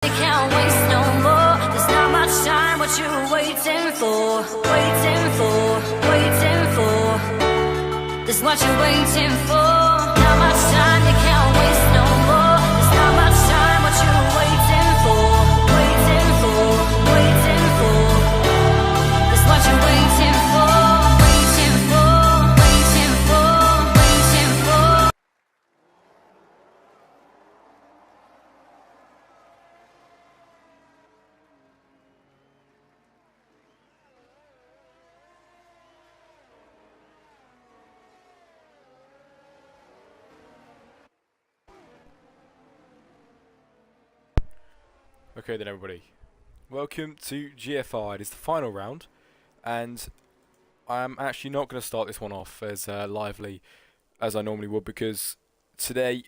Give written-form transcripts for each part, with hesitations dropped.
You can't waste no more. There's not much time. What you waiting for? Waiting for, waiting for. There's what you're waiting for. Not much time. You can't waste no more. There's not much time. What you waiting for? Waiting for, waiting for. There's what you're waiting for. Waiting for, waiting for, waiting for. Okay then everybody, welcome to GFR. It is the final round, and I'm actually not going to start this one off as lively as I normally would, because today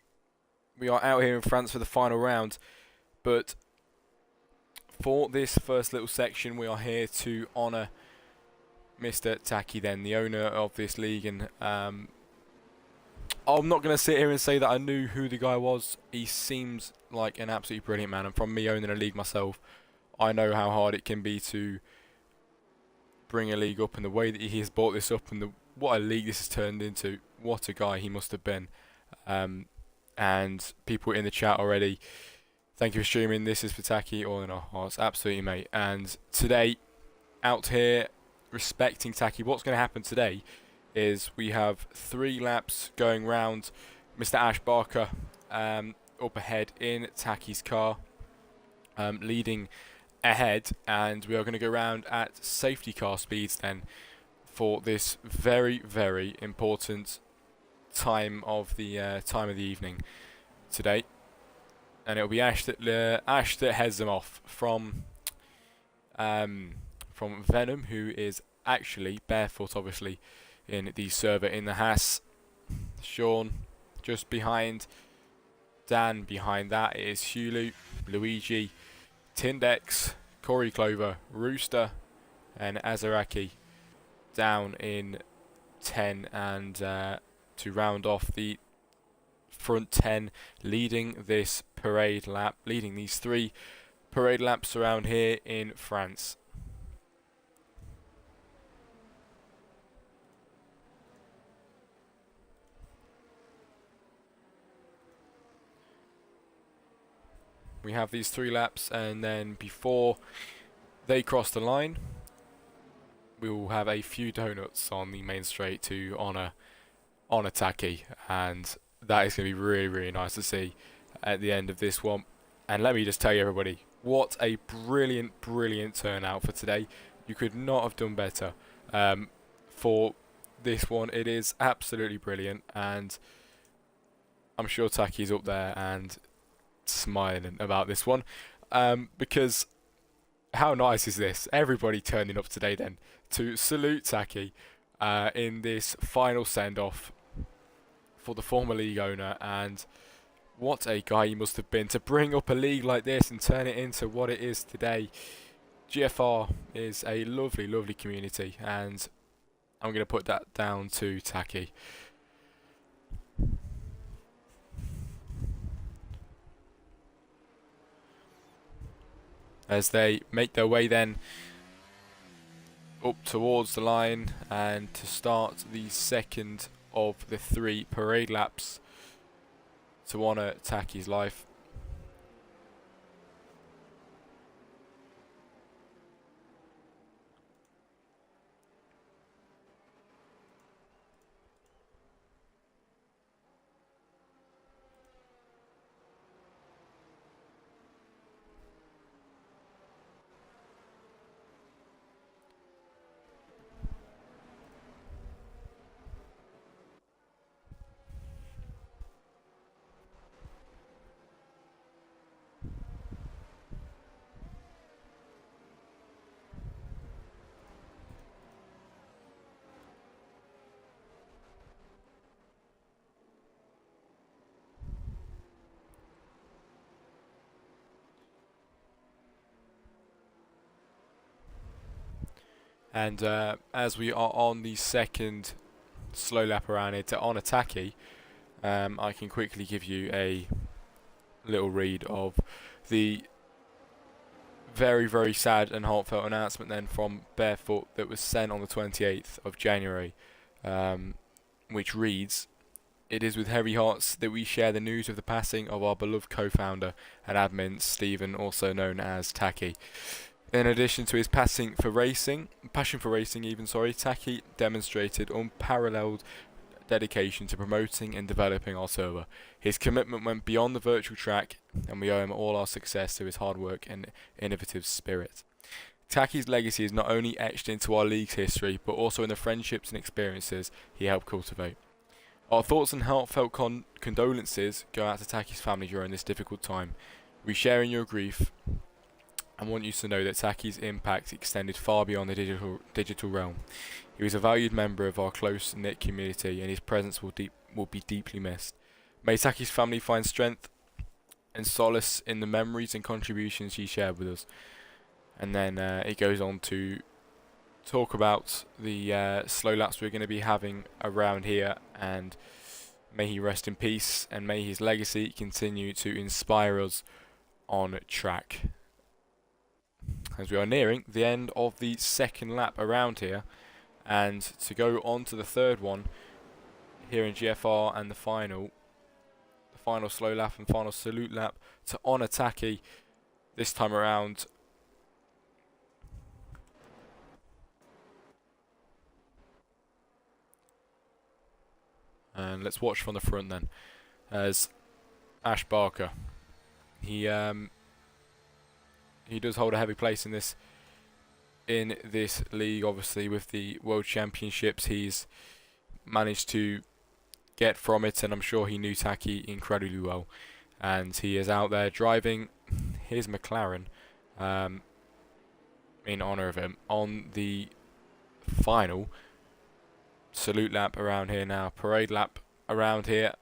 we are out here in France for the final round. But for this first little section, we are here to honour Mr. Taki, then the owner of this league, and I'm not going to sit here and say that I knew who the guy was. He seems like an absolutely brilliant man, and from me owning a league myself, I know how hard it can be to bring a league up, and the way that he has brought this up, and what a league this has turned into. What a guy he must have been. And people in the chat already, thank you for streaming. This is for Taki, all in our hearts, absolutely, mate. And today, out here respecting Taki, what's going to happen today is we have 3 laps going round. Mr. Ash Barker up ahead in Taki's car, leading ahead, and we are going to go round at safety car speeds then for this very, very important time of the evening today. And it'll be Ash that heads them off from Venom, who is actually barefoot, obviously, in the server in the Haas. Sean just behind. Dan behind that is Hulu, Luigi, Tindex, Corey Clover, Rooster, and Azaraki down in 10, and to round off the front 10, leading this parade lap, leading these 3 parade laps around here in France. We have these 3 laps, and then before they cross the line, we will have a few donuts on the main straight to honour Taki, and that is going to be really, really nice to see at the end of this one. And let me just tell you, everybody, what a brilliant, brilliant turnout for today. You could not have done better for this one. It is absolutely brilliant, and I'm sure Taki's up there and smiling about this one, because how nice is this? Everybody turning up today then to salute Taki in this final send-off for the former league owner. And what a guy he must have been to bring up a league like this and turn it into what it is today. GFR is a lovely, lovely community, and I'm going to put that down to Taki. As they make their way then up towards the line, and to start the second of the 3 parade laps to honour Taki's life. And as we are on the second slow lap around here to honour Taki, I can quickly give you a little read of the very, very sad and heartfelt announcement then from Barefoot that was sent on the 28th of January, which reads, "It is with heavy hearts that we share the news of the passing of our beloved co-founder and admin, Stephen, also known as Taki. In addition to his passion for racing, Taki demonstrated unparalleled dedication to promoting and developing our server. His commitment went beyond the virtual track, and we owe him all our success through his hard work and innovative spirit. Taki's legacy is not only etched into our league's history, but also in the friendships and experiences he helped cultivate. Our thoughts and heartfelt condolences go out to Taki's family during this difficult time. We share in your grief and want you to know that Taki's impact extended far beyond the digital realm. He was a valued member of our close-knit community, and his presence will be deeply missed. May Taki's family find strength and solace in the memories and contributions he shared with us." And then it goes on to talk about the slow laps we're going to be having around here, and may he rest in peace, and may his legacy continue to inspire us on track. As we are nearing the end of the second lap around here, and to go on to the third one here in GFR, and the final slow lap and final salute lap to honour Taki this time around. And let's watch from the front then, as Ash Barker. He does hold a heavy place in this league. Obviously, with the World Championships, he's managed to get from it, and I'm sure he knew Taki incredibly well. And he is out there driving his McLaren in honour of him on the final salute lap around here now, parade lap around here.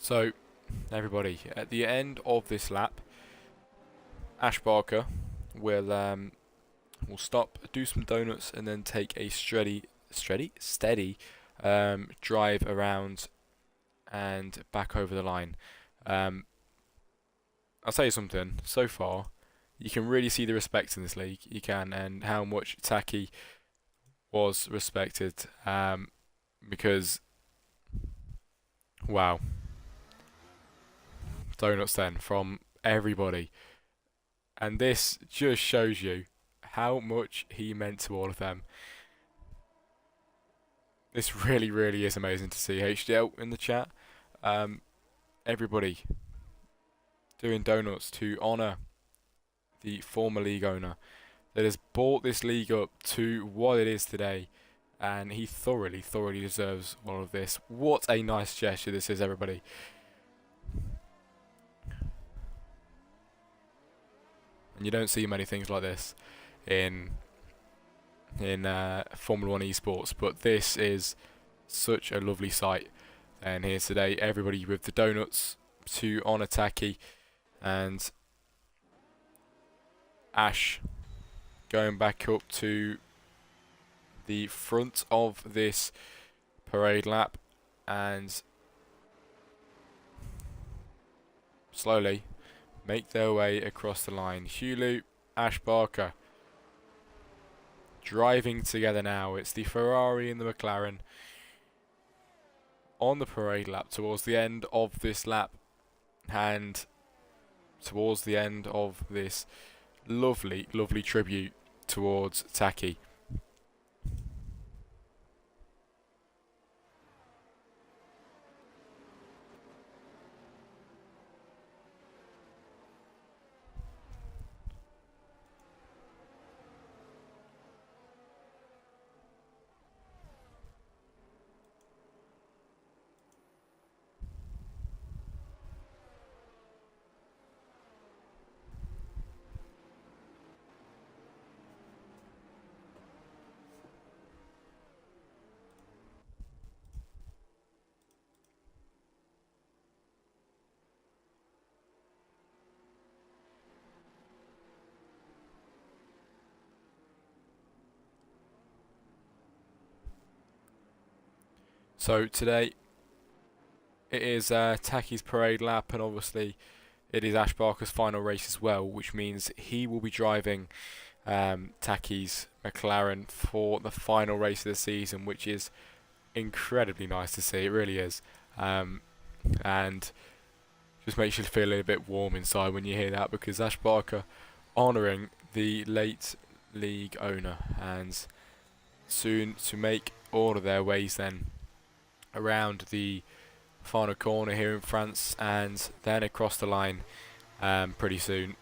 So, everybody, at the end of this lap, Ash Barker will stop, do some donuts, and then take a steady drive around and back over the line. I'll tell you something. So far, you can really see the respect in this league. You can, and how much Taki was respected. Because, wow. Donuts then from everybody, and this just shows you how much he meant to all of them. This really, really is amazing to see. HDL in the chat, everybody doing donuts to honour the former league owner that has brought this league up to what it is today, and he thoroughly deserves all of this. What a nice gesture this is, everybody. And you don't see many things like this in Formula 1 esports, but this is such a lovely sight. And here today, everybody with the donuts to honour Taki, and Ash going back up to the front of this parade lap, and slowly make their way across the line. Hulu, Ash Barker driving together now. It's the Ferrari and the McLaren on the parade lap towards the end of this lap and towards the end of this lovely, lovely tribute towards Taki. So today it is Taki's parade lap, and obviously it is Ash Barker's final race as well, which means he will be driving Taki's McLaren for the final race of the season, which is incredibly nice to see. It really is, and just makes you feel a little bit warm inside when you hear that, because Ash Barker honouring the late league owner, and soon to make all of their ways then around the final corner here in France, and then across the line pretty soon.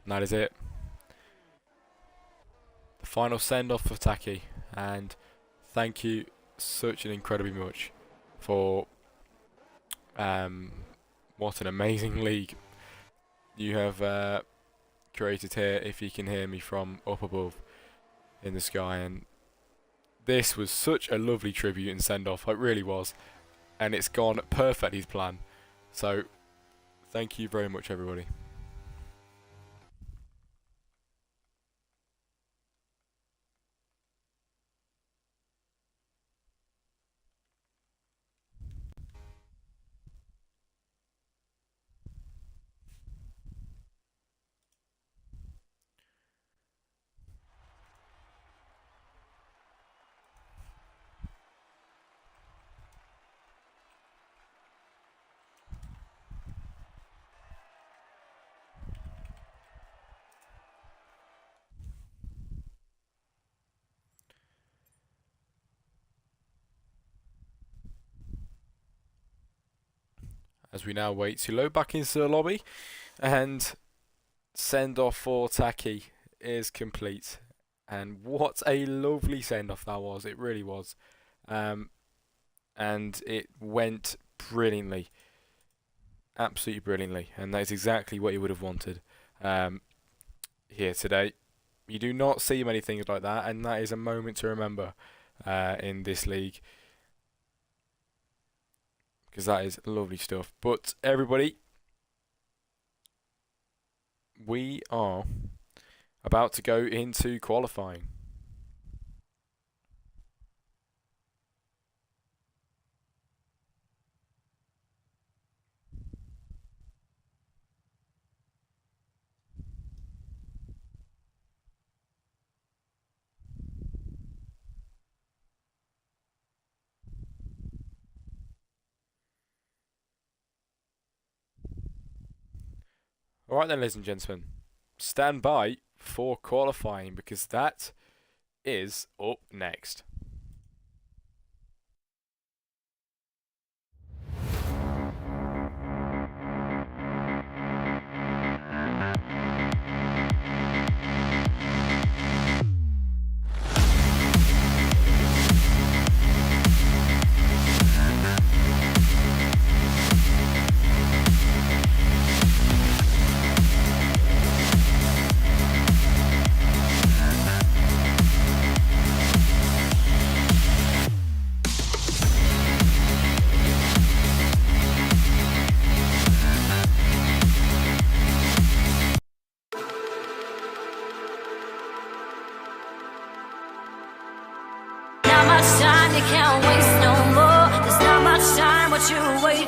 And that is it. The final send-off for Taki, and thank you such an incredibly much for what an amazing league you have created here, if you can hear me from up above in the sky. And this was such a lovely tribute and send-off, it really was, and it's gone perfectly as planned. So thank you very much, everybody. As we now wait to load back into the lobby, and send off for Taki is complete. And what a lovely send off that was, it really was. And it went brilliantly, absolutely brilliantly, and that is exactly what you would have wanted here today. You do not see many things like that, and that is a moment to remember in this league, because that is lovely stuff. But everybody, we are about to go into qualifying. Alright then, ladies and gentlemen, stand by for qualifying, because that is up next.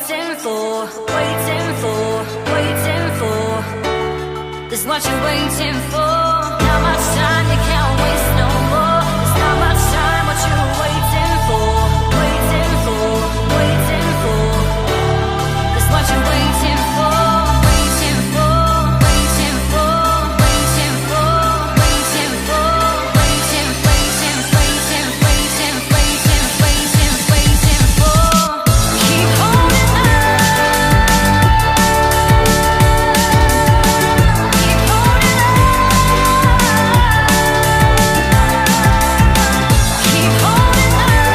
waiting for, waiting for, waiting for. This what you're waiting for. Not much time, you can't waste no more. There's not much time, what you waiting for, waiting for, waiting for. This what you're waiting for. Waiting for, waiting for, waiting for, waiting for, waiting, waiting, waiting, waiting, waiting, waiting, waiting for. Keep holding on. Keep holding on. Keep holding on.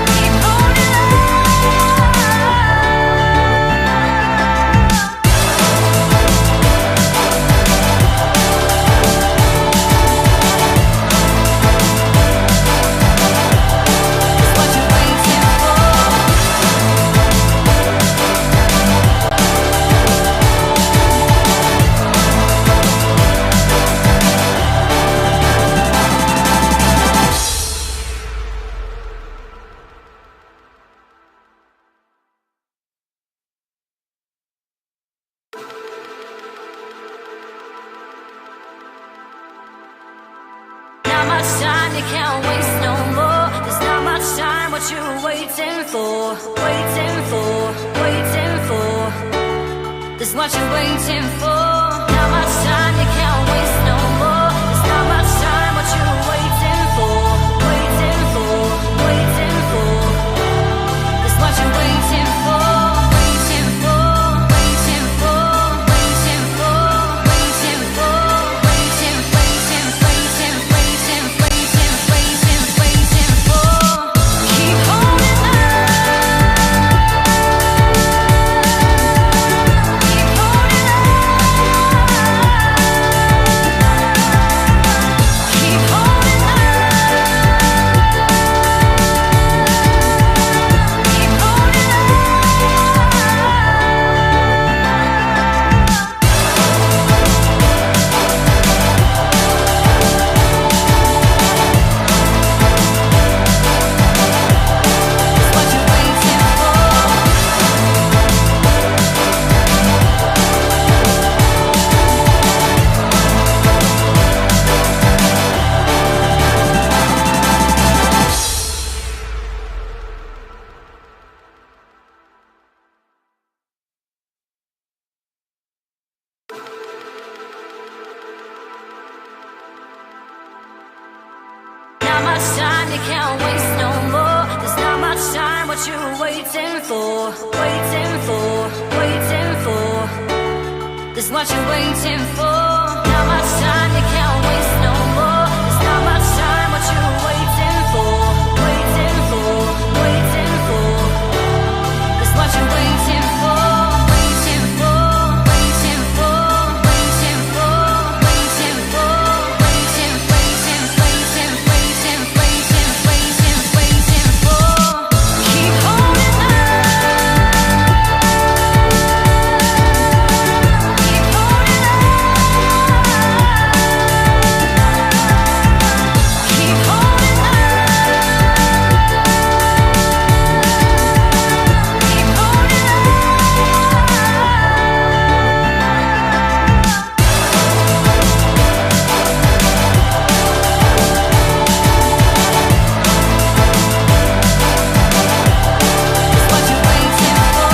Keep holding on. What you waiting for? Not much time, you can't waste no more. There's not much time, what you waiting for, waiting for, waiting for. This what you're waiting for. Not much time, you can't waste no more. There's not much time, what you waiting for, waiting for, waiting for. This what you're waiting for. Waiting for, waiting for, waiting for, waiting for, waiting, waiting, waiting, waiting, waiting, waiting, waiting for. Keep holding on. Keep holding on. Keep holding on. Keep holding on. It's what you're waiting for. Not much time, you can't waste no more. There's not much time, what you waiting for, waiting for, waiting for. This what you're waiting for. Not much time, you can't waste no more. There's not much time, what you waiting for, waiting for, waiting for. This what you're waiting for. Waiting for, waiting for, waiting for, waiting for, waiting, waiting, waiting, waiting, waiting, waiting, waiting for. Keep holding on. Keep holding on. Keep holding on. Keep holding on. It's what you're waiting for.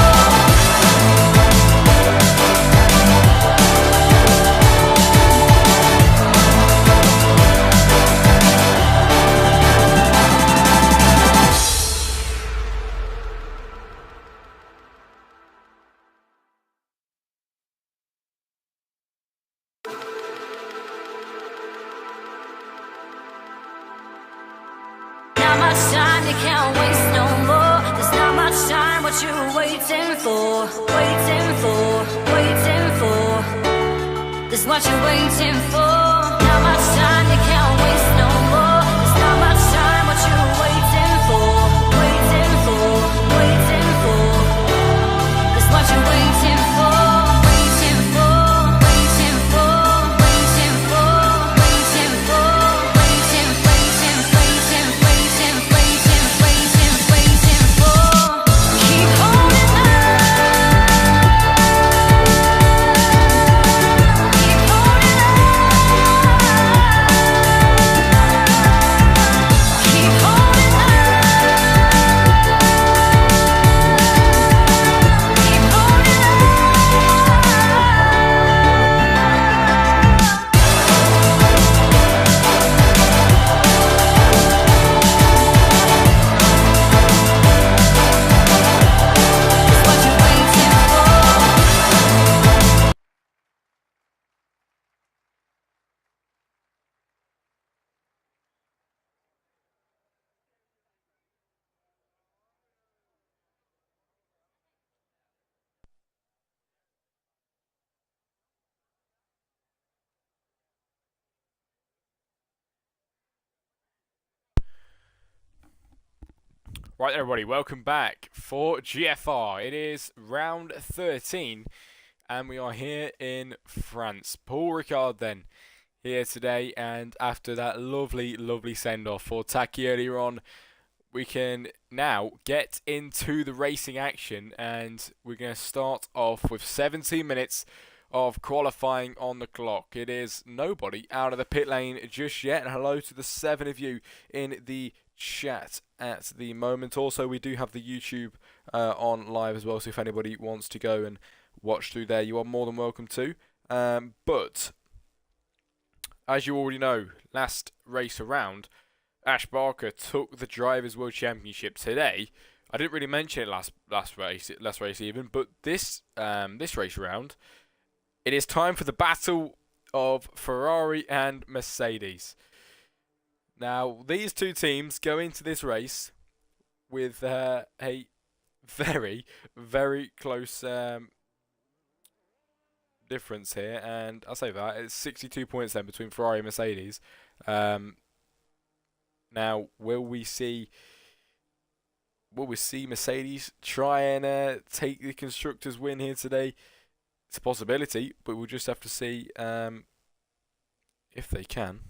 Not much time, you can't waste no more. There's not much time, what you waiting for, waiting for, waiting for. This what you're waiting for. Not much time, you can't waste no more. There's not much time, what you waiting for, waiting for, waiting for. This what you're waiting for. Waiting for, waiting for, waiting for, waiting for, waiting, waiting, waiting, waiting, waiting, waiting, Right, everybody, welcome back for GFR. It is round 13, and we are here in France. Paul Ricard, then, here today, and after that lovely, lovely send-off for Taki earlier on, we can now get into the racing action, and we're going to start off with 17 minutes of qualifying on the clock. It is nobody out of the pit lane just yet, and hello to the 7 of you in the chat at the moment. Also, we do have the YouTube on live as well, so if anybody wants to go and watch through there, you are more than welcome to. But as you already know, last race around, Ash Barker took the Drivers' World Championship today. I didn't really mention it last race even, but this race around, it is time for the battle of Ferrari and Mercedes. Now, these two teams go into this race with a very, very close difference here, and I'll say that it's 62 points then between Ferrari and Mercedes. Now, will we see Mercedes try and take the constructors' win here today? It's a possibility, but we'll just have to see if they can.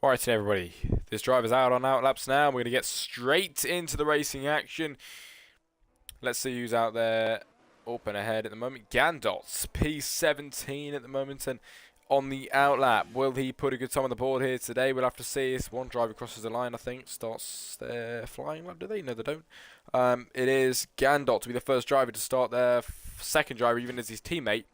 Alright, everybody, this driver's out on outlaps now. We're going to get straight into the racing action. Let's see who's out there up and ahead at the moment. Gandot's P17 at the moment, and on the outlap, will he put a good time on the board here today? We'll have to see. This one driver crosses the line, I think, starts their flying lap, do they? No, they don't. It is Gandot to be the first driver to start their second driver, even as his teammate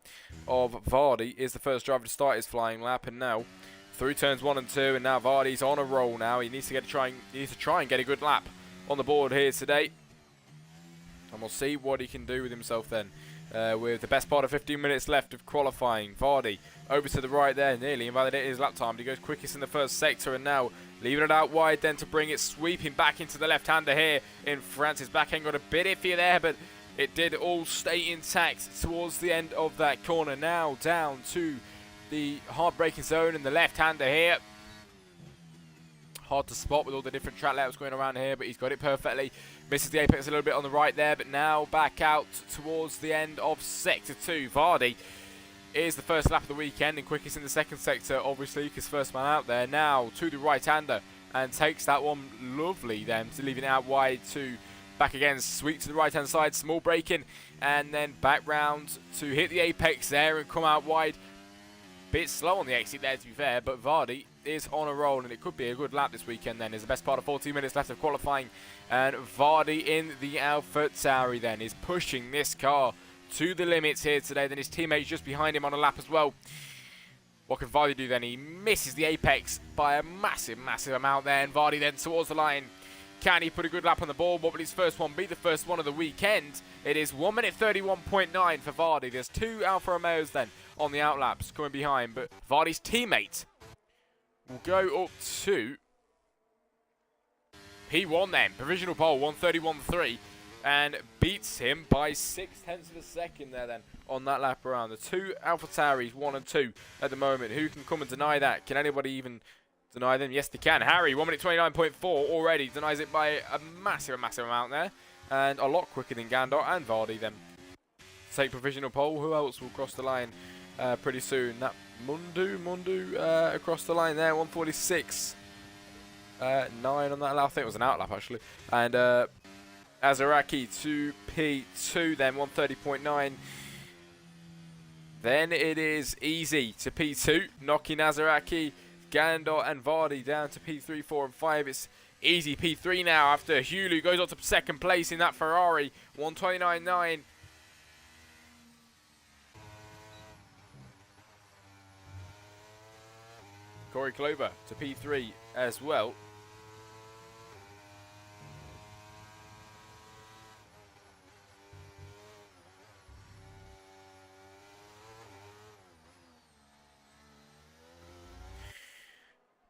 of Vardy is the first driver to start his flying lap, and now through turns 1 and 2, and now Vardy's on a roll now. He needs to try and get a good lap on the board here today. And we'll see what he can do with himself then. With the best part of 15 minutes left of qualifying. Vardy over to the right there, nearly invalidated his lap time. He goes quickest in the first sector, and now leaving it out wide then to bring it sweeping back into the left-hander here in France. His back end got a bit iffy there, but it did all stay intact towards the end of that corner. Now down to the hard braking zone and the left-hander here. Hard to spot with all the different track layouts going around here, but he's got it perfectly. Misses the apex a little bit on the right there, but now back out towards the end of sector 2. Vardy is the first lap of the weekend and quickest in the second sector, obviously, because first man out there. Now to the right-hander and takes that one lovely then, leaving it out wide to back again, sweep to the right-hand side, small braking, and then back round to hit the apex there and come out wide. Bit slow on the exit there, to be fair, but Vardy is on a roll, and it could be a good lap this weekend then. Is the best part of 14 minutes left of qualifying, and Vardy in the AlphaTauri then is pushing this car to the limits here today. Then his teammates just behind him on a lap as well. What can Vardy do then? He misses the apex by a massive, massive amount there, and Vardy then towards the line. Can he put a good lap on the board? What will his first one be? The first one of the weekend. It is 1 minute 31.9 for Vardy. There's 2 Alfa Romeos then on the outlaps coming behind, but Vardy's teammate will go up to P1 then. Provisional pole, 131.3, and beats him by 0.6 of a second there then on that lap around. The 2 AlphaTauris, 1 and 2 at the moment. Who can come and deny that? Can anybody even deny them? Yes, they can. Harry, 1 minute 29.4 already, denies it by a massive, massive amount there, and a lot quicker than Gandot and Vardy then. Take provisional pole. Who else will cross the line pretty soon? That Mundu across the line there, 146. 9 on that lap. I think it was an outlap actually. And Azaraki to P2 then, 130.9. Then it is easy to P2, knocking Azaraki, Gandot and Vardy down to P3, 4 and 5. It's easy P3 now after Hulu goes on to second place in that Ferrari, 129.9. Corey Clover to P3 as well.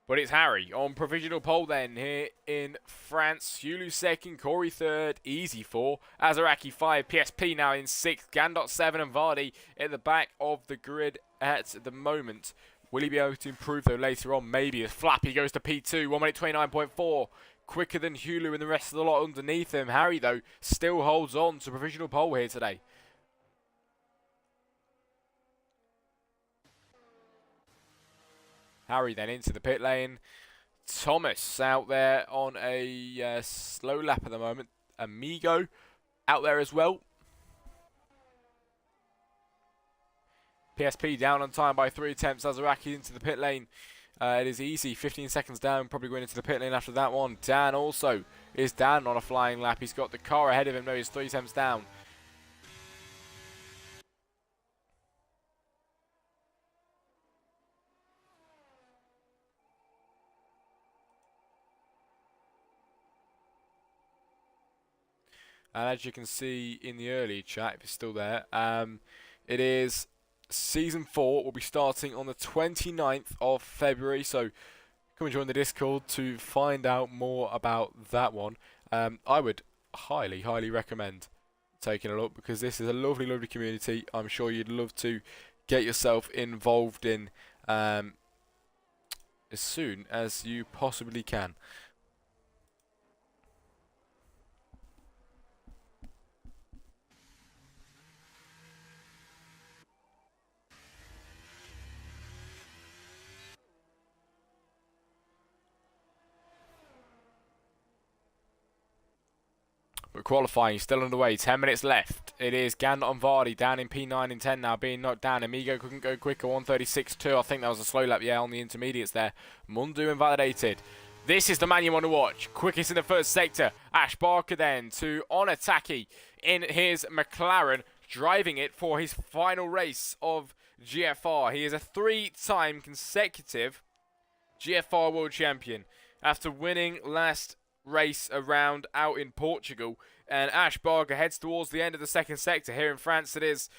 But it's Harry on provisional pole then here in France. Hulu second, Corey third, Easy 4, Azaraki 5, PSP now in 6th, Gandot 7 and Vardy at the back of the grid at the moment. Will he be able to improve though later on? Maybe as Flappy goes to P2, 1 minute 29.4. Quicker than Hulu and the rest of the lot underneath him. Harry though still holds on to provisional pole here today. Harry then into the pit lane. Thomas out there on a slow lap at the moment. Amigo out there as well. PSP down on time by 3 attempts. Azaraki into the pit lane. It is Easy, 15 seconds down, probably going into the pit lane after that one. Dan also is down on a flying lap. He's got the car ahead of him. No, he's 3 attempts down. And as you can see in the early chat, if it's still there, it is Season 4 will be starting on the 29th of February. So come and join the Discord to find out more about that one. I would highly, highly recommend taking a look because this is a lovely, lovely community. I'm sure you'd love to get yourself involved in as soon as you possibly can. But qualifying still underway, 10 minutes left. It is Gandot and Vardy down in P9 and 10 now, being knocked down. Amigo couldn't go quicker, 136.2. I think that was a slow lap, yeah, on the intermediates there. Mundu invalidated. This is the man you want to watch. Quickest in the first sector. Ash Barker then to Onataki in his McLaren, driving it for his final race of GFR. He is a 3-time consecutive GFR World Champion after winning last race around out in Portugal. And Ash Barker heads towards the end of the second sector. Here in France it is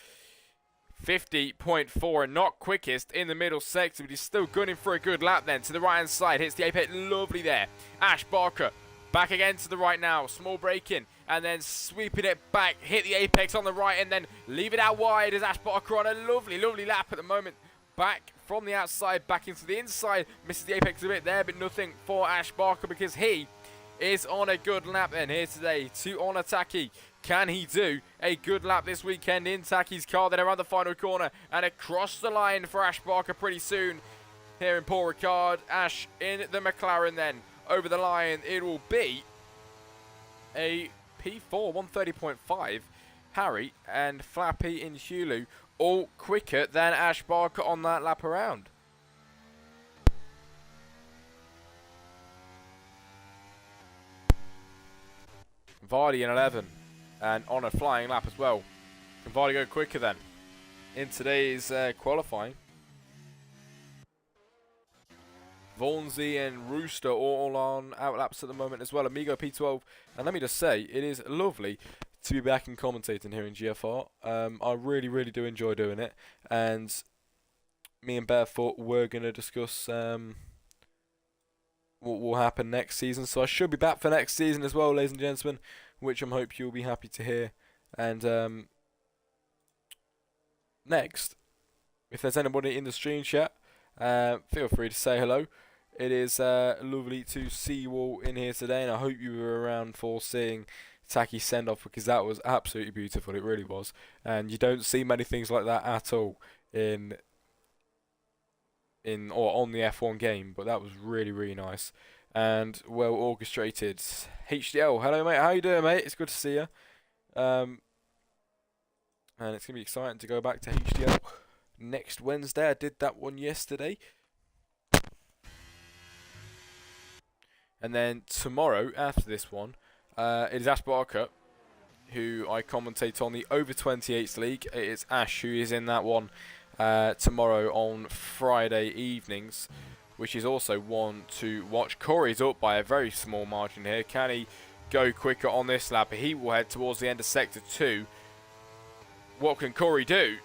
50.4 and not quickest in the middle sector, but he's still gunning for a good lap then. To the right hand side, hits the apex, lovely there. Ash Barker back again to the right now, small break in and then sweeping it back, hit the apex on the right and then leave it out wide as Ash Barker on a lovely, lovely lap at the moment. Back from the outside, back into the inside, misses the apex a bit there, but nothing for Ash Barker because he is on a good lap then here today to Onataki. Can he do a good lap this weekend in Taki's car? Then around the final corner and across the line for Ash Barker pretty soon. Here in Paul Ricard, Ash in the McLaren then over the line. It will be a P4, 130.5. Harry and Flappy in Hulu all quicker than Ash Barker on that lap around. Vardy in 11 and on a flying lap as well. Can Vardy go quicker then in today's qualifying? Vaughansy and Rooster all on outlaps at the moment as well. Amigo P12. And let me just say, it is lovely to be back and commentating here in GFR. I really, really do enjoy doing it. And me and Barefoot were going to discuss what will happen next season. So I should be back for next season as well, ladies and gentlemen, which I'm hope you'll be happy to hear. And next, if there's anybody in the stream chat, feel free to say hello. It is lovely to see you all in here today, and I hope you were around for seeing Taki's send-off because that was absolutely beautiful. It really was, and you don't see many things like that at all in or on the F1 game, but that was really, really nice and well orchestrated. HDL, hello mate, how you doing mate? It's good to see you. And it's gonna be exciting to go back to HDL next Wednesday. I did that one yesterday. And then tomorrow, after this one, it is Ash Barker, who I commentate on the Over 28s League. It is Ash who is in that one tomorrow on Friday evenings. which is also one to watch. Corey's up by a very small margin here. Can he go quicker on this lap? He will head towards the end of Sector 2. What can Corey do?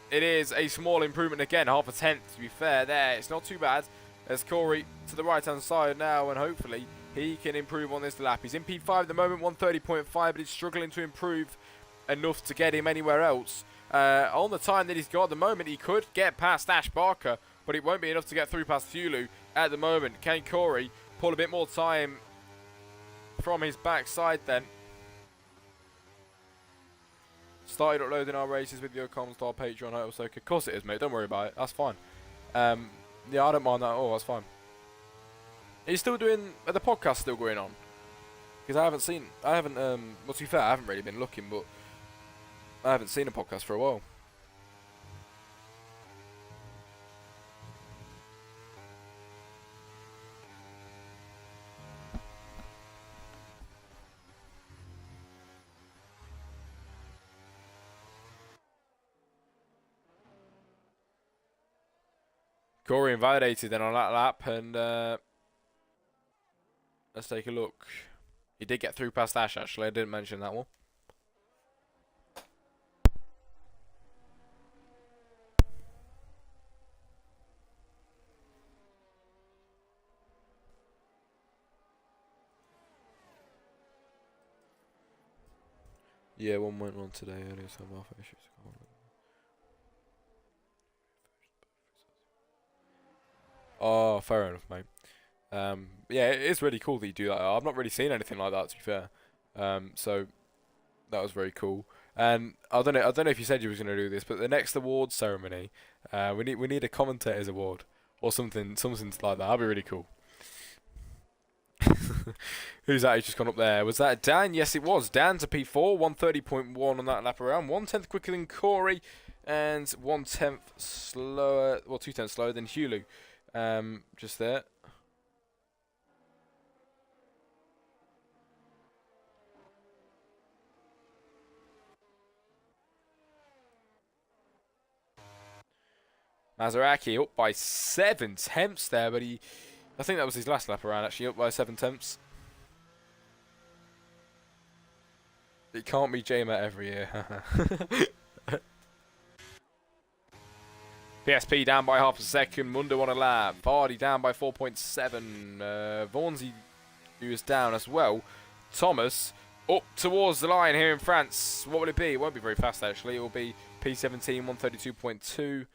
It is a small improvement again, half a tenth to be fair there. It's not too bad. There's Corey to the right hand side now, and hopefully he can improve on this lap. He's in P5 at the moment, 130.5, but he's struggling to improve enough to get him anywhere else. On the time that he's got at the moment, he could get past Ash Barker, but it won't be enough to get through past Thulu at the moment. Can Corey pull a bit more time from his backside then? Started uploading our races with your Comstar Patreon Hotel Soak. Of course it is, mate. Don't worry about it. That's fine. Yeah, I don't mind that at all. That's fine. Are you still doing... Are the podcasts still going on? Because I haven't, well, to be fair, I haven't really been looking, but I haven't seen a podcast for a while. Corey invalidated then on that lap, and let's take a look. He did get through past Ash, actually. I didn't mention that one. Yeah, one went on today. Earlier, some alpha issues. Oh, fair enough, mate. Yeah, it is really cool that you do that. I've not really seen anything like that, to be fair. So that was very cool. And I don't know if you said you was gonna do this, but the next awards ceremony, we need a commentators award or something like that. That'd be really cool. Who's that? Who's just gone up there? Was that Dan? Yes, it was. Dan to P4, 130.1 on that lap around, 1/10 quicker than Corey, and 1/10 slower. Well, 2/10 slower than Hulu. Just there. Maserati up by 7/10 there, but I think that was his last lap around, actually, up by 7/10. It can't be J-Met every year. PSP down by half a second. Mundo on a lap. Vardy down by 4.7. Vaughansy, who is down as well. Thomas up towards the line here in France. What will it be? It won't be very fast, actually. It will be P17, 132.2.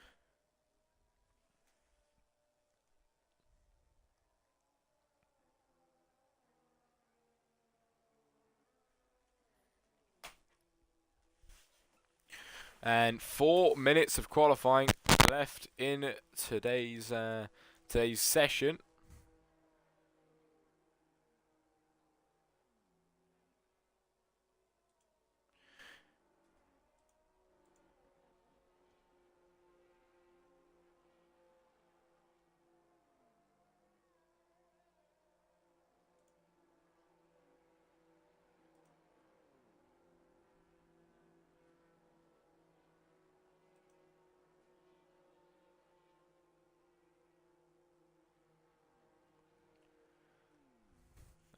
And 4 minutes of qualifying left in today's session.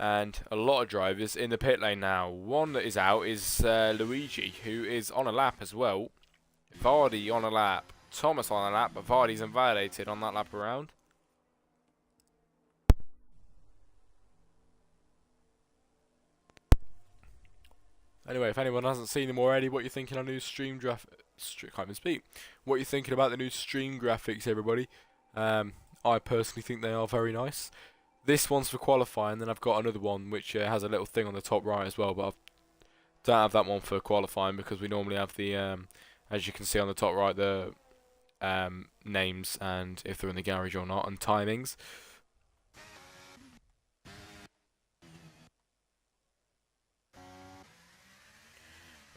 And a lot of drivers in the pit lane now. One that is out is Luigi, who is on a lap as well. Vardy on a lap. Thomas on a lap, but Vardy's invalidated on that lap around. Anyway, if anyone hasn't seen them already, what you're thinking on new stream graphics? Can't even speak. What you're thinking about the new stream graphics, everybody? I personally think they are very nice. This one's for qualifying, then I've got another one which has a little thing on the top right as well, but I don't have that one for qualifying because we normally have the, as you can see on the top right, the names and if they're in the garage or not, and timings.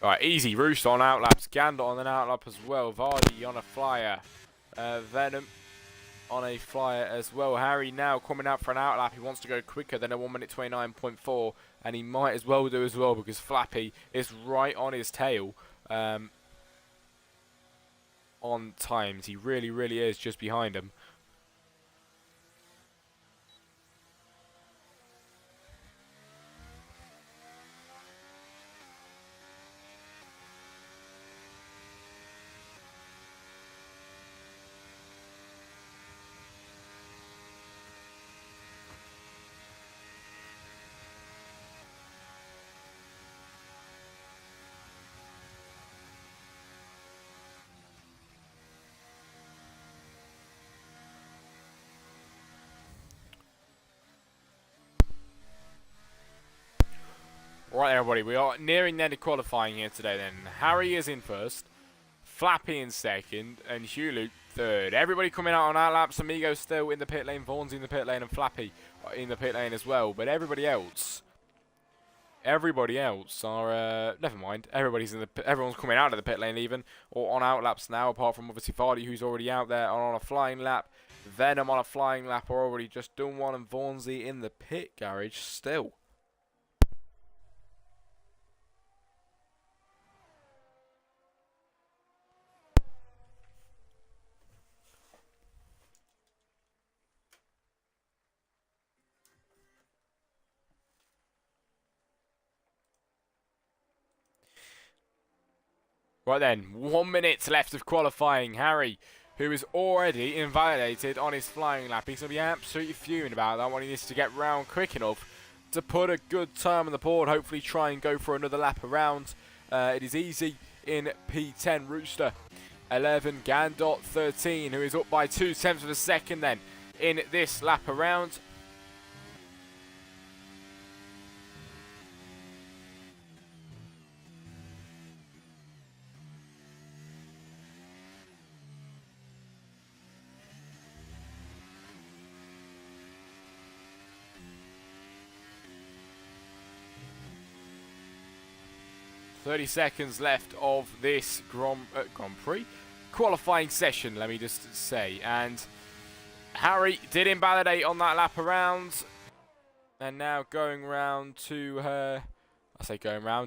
Alright, easy. Roost on outlaps. Gander on an outlap as well. Vardy on a flyer. Venom on a flyer as well. Harry now coming out for an outlap. He wants to go quicker than a 1 minute 29.4. And he might as well do as well because Flappy is right on his tail on times. He really, really is just behind him. Right, everybody, we are nearing the end of qualifying here today then. Harry is in first, Flappy in second, and Hulu third. Everybody coming out on our laps. Amigo still in the pit lane, Vaughan's in the pit lane, and Flappy in the pit lane as well. But everybody else are, never mind. Everyone's coming out of the pit lane even, or on out laps now, apart from obviously Vardy, who's already out there on a flying lap. Venom on a flying lap, or already just done one, and Vaughnsy in the pit garage still. Right then, 1 minute left of qualifying. Harry, who is already invalidated on his flying lap. He's going to be absolutely fuming about that one. He needs to get round quick enough to put a good time on the board. Hopefully try and go for another lap around. It is easy in P10. Rooster 11, Gandot 13, who is up by 0.2 of a second then in this lap around. .30 seconds left of this Grand Prix qualifying session, let me just say. And Harry did invalidate on that lap around. And now going round to her...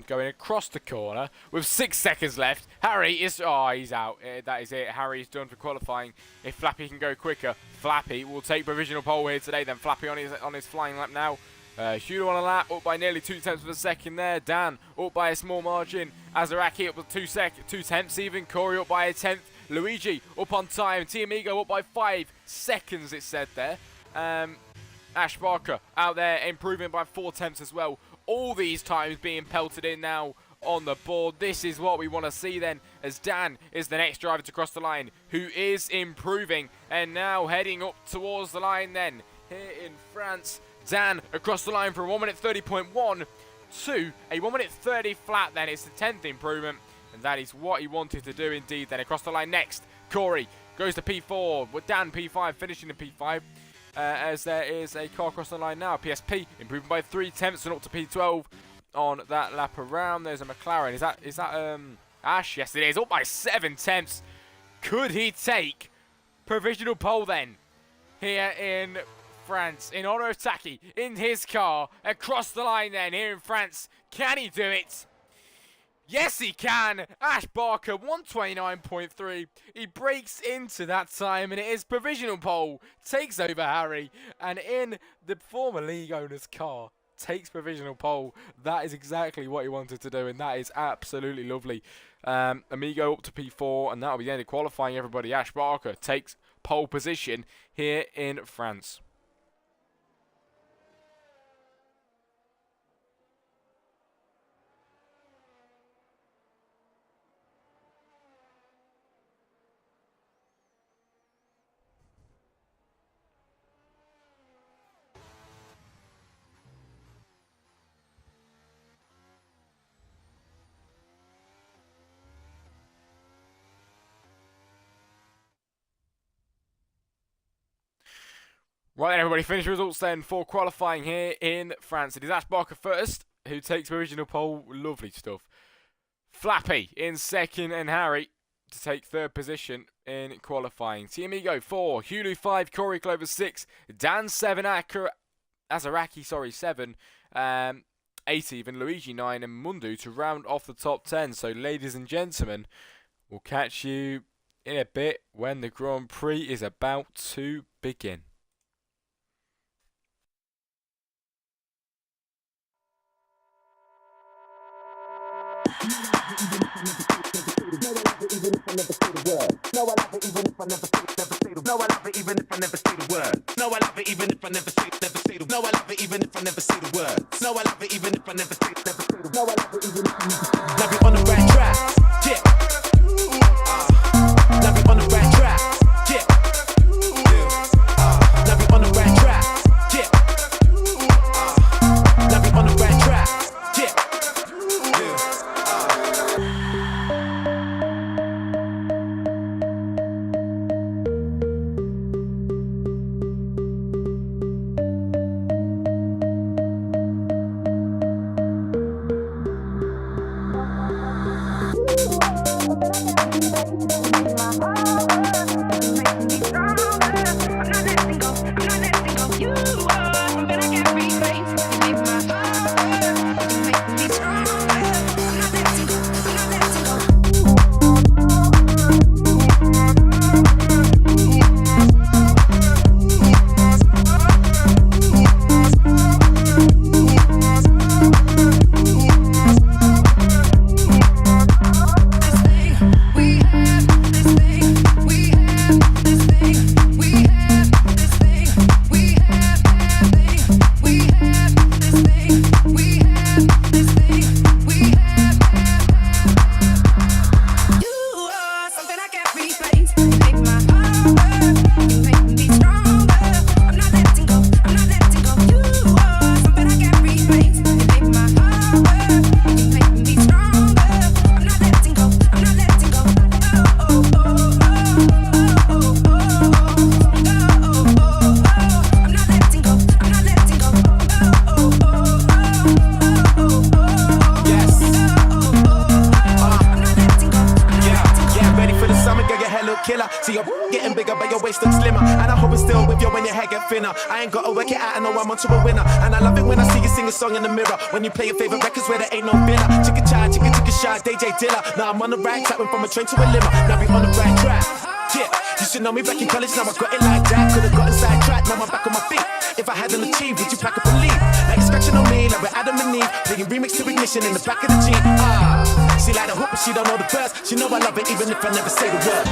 going across the corner with 6 seconds left. Harry is... Oh, he's out. That is it. Harry's done for qualifying. If Flappy can go quicker, Flappy will take provisional pole here today. Then Flappy on his flying lap now. Hudo on a lap, up by nearly 0.2 of a second there. Dan up by a small margin. Azaraki up with 2 tenths even. Corey up by a tenth. Luigi up on time. Amigo up by 5 seconds, it said there. Ash Barker out there improving by 4 tenths as well. All these times being pelted in now on the board. This is what we want to see then, as Dan is the next driver to cross the line, who is improving and now heading up towards the line then. Here in France, Dan across the line for a 1 minute 30.1 to a 1 minute 30 flat then. It's the 10th improvement, and that is what he wanted to do indeed then. Across the line next, Corey goes to P4, with Dan P5 finishing in P5. As there is a car across the line now. PSP improving by 3 tenths and up to P12 on that lap around. There's a McLaren. Is that Ash? Yes, it is. Up by 7 tenths. Could he take provisional pole then here in France in honour of Taki in his car across the line then here in France? Can he do it? Yes, he can. Ash Barker, 129.3. He breaks into that time, and it is provisional pole. Takes over Harry, and in the former league owner's car, takes provisional pole. That is exactly what he wanted to do, and that is absolutely lovely. Amigo up to P4, and that'll be the end of qualifying, everybody. Ash Barker takes pole position here in France. Right then, everybody, finish results then for qualifying here in France. It is Ash Barker first, who takes provisional pole. Lovely stuff. Flappy in second, and Harry to take third position in qualifying. Amigo 4, Hulu 5, Corey Clover 6, Dan 7, Azaraki 7, 8 even, Luigi 9, and Mundu to round off the top 10. So, ladies and gentlemen, we'll catch you in a bit when the Grand Prix is about to begin. No, I love it even if I never say the word. No, I love it even if I never say the word. No, I love it even if I never say the word. No, I love it even if I never say the word. No, I love it even if I never say the word. No, I love it even if I never say the word. Love you on the right track, yeah. Love you on the right track, yeah. Love you on the right track, yeah. Love you on the right track, yeah. I ain't gotta work it out, I know I'm onto a winner. And I love it when I see you sing a song in the mirror. When you play your favorite records where there ain't no biller. Chicka chai, chicka shy, DJ Dilla. Now I'm on the right track, went from a train to a limo. Now we on the right track. Yeah, you should know me back in college, now I got it like that. Could've gotten sidetracked, now I'm back on my feet. If I hadn't achieved, would you pack up and leave? Like scratching on me, like we're Adam and Eve. Playing remix to ignition in the back of the Jeep. She like the hook, but she don't know the verse. She know I love it even if I never say the words.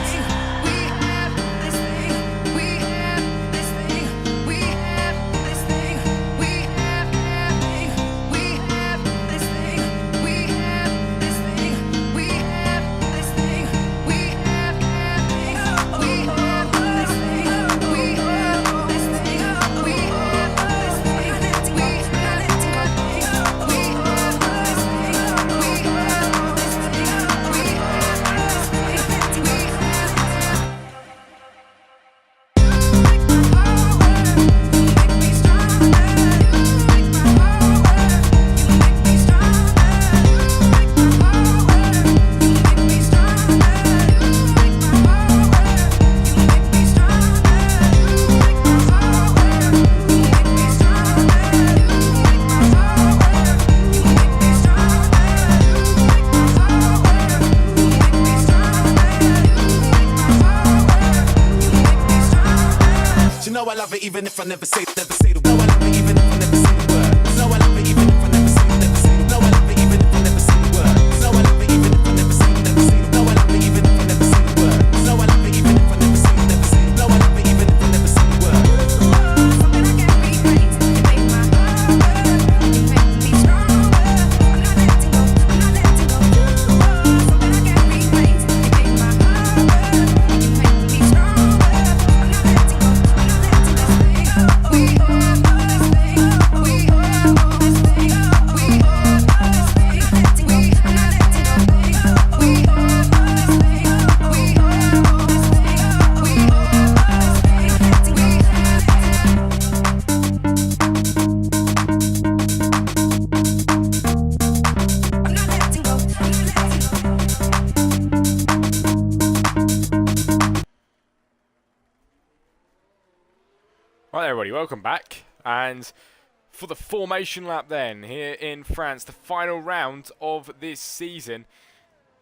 I love it even if I never say the word. No, I love it even if I never say the word. No, I love it even if I never say the No, I love it even if I never say the word. No, I love it even if I never say the No, I love it even if I never say the word. No, I love it even if I never say the No, I love it even if I never say the word. Something I can't replace. You make my heart work. You make me stronger. I'm not letting go. I'm not letting go. Something I can't replace. You make my heart work. You make me stronger. I'm not letting go. Right, everybody, welcome back. And for the formation lap then, here in France, the final round of this season.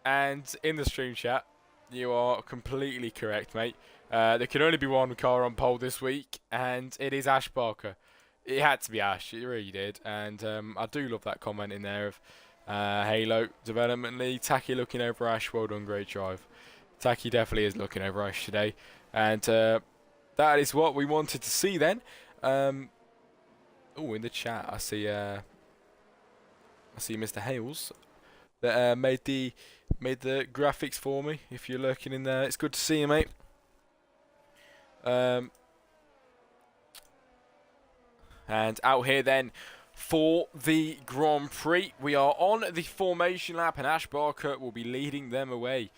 And in the stream chat, you are completely correct, mate. There can only be one car on pole this week, and it is Ash Barker. It had to be Ash, it really did. And I do love that comment in there of Halo Development League. Taki looking over Ash, well done, great drive. Taki definitely is looking over Ash today. And that is what we wanted to see then. Oh, in the chat, I see Mr. Hales that made the graphics for me. If you're lurking in there, it's good to see you, mate. And out here then for the Grand Prix, we are on the formation lap, and Ash Barker will be leading them away.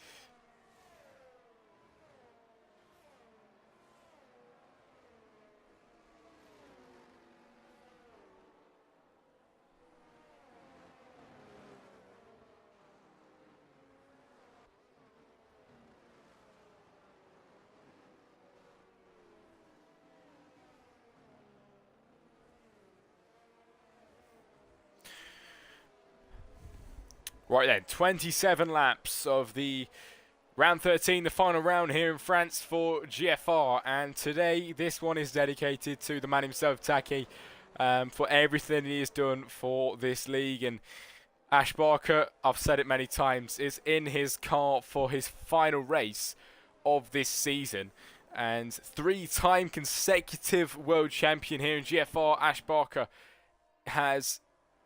Right then, 27 laps of the round 13, the final round here in France for GFR. And today, this one is dedicated to the man himself, Taki, for everything he has done for this league. And Ash Barker, I've said it many times, is in his car for his final race of this season. And 3-time consecutive world champion here in GFR, Ash Barker has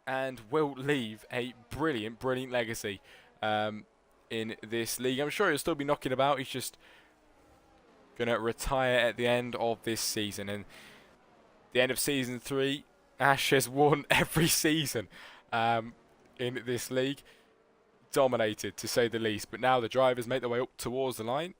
and will leave a brilliant legacy in this league. I'm sure he'll still be knocking about. He's just going to retire at the end of this season. And the end of season 3, Ash has won every season in this league. Dominated, to say the least. But now the drivers make their way up towards the line.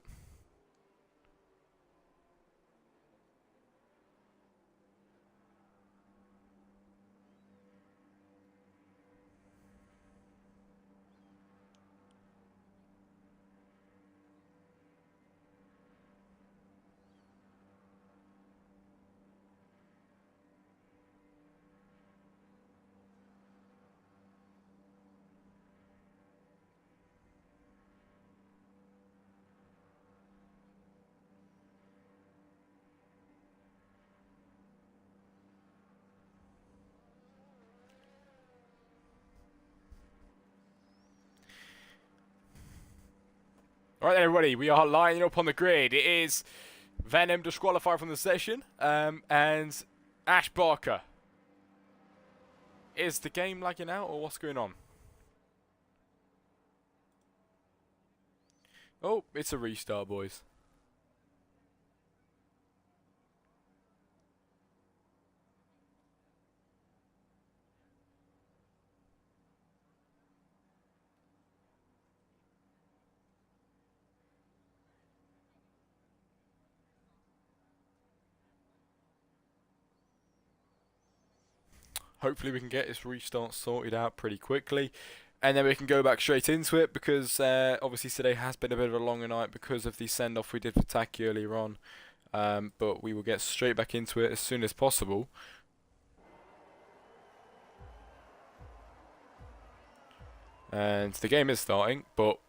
Alright then, everybody, we are lining up on the grid. It is Venom disqualified from the session, and Ash Barker. Is the game lagging out, or what's going on? Oh, it's a restart, boys. Hopefully we can get this restart sorted out pretty quickly, and then we can go back straight into it, because obviously today has been a bit of a longer night because of the send-off we did for Taki earlier on, but we will get straight back into it as soon as possible. And the game is starting, but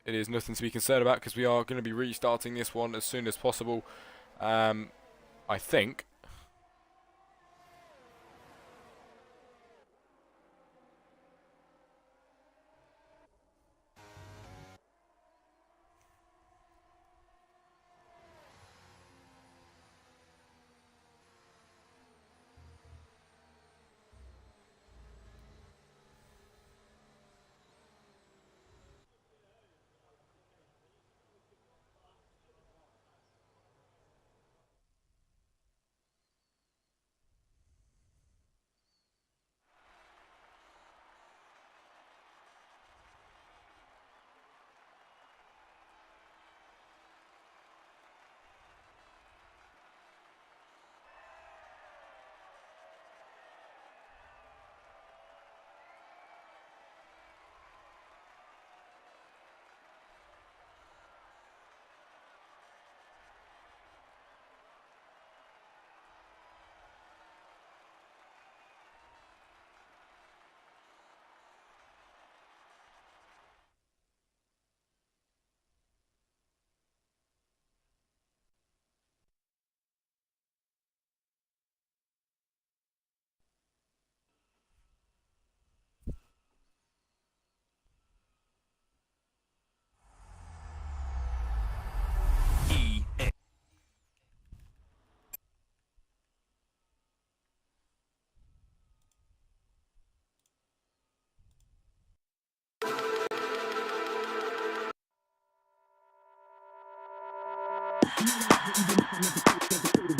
it is nothing to be concerned about, because we are going to be restarting this one as soon as possible, I think. No,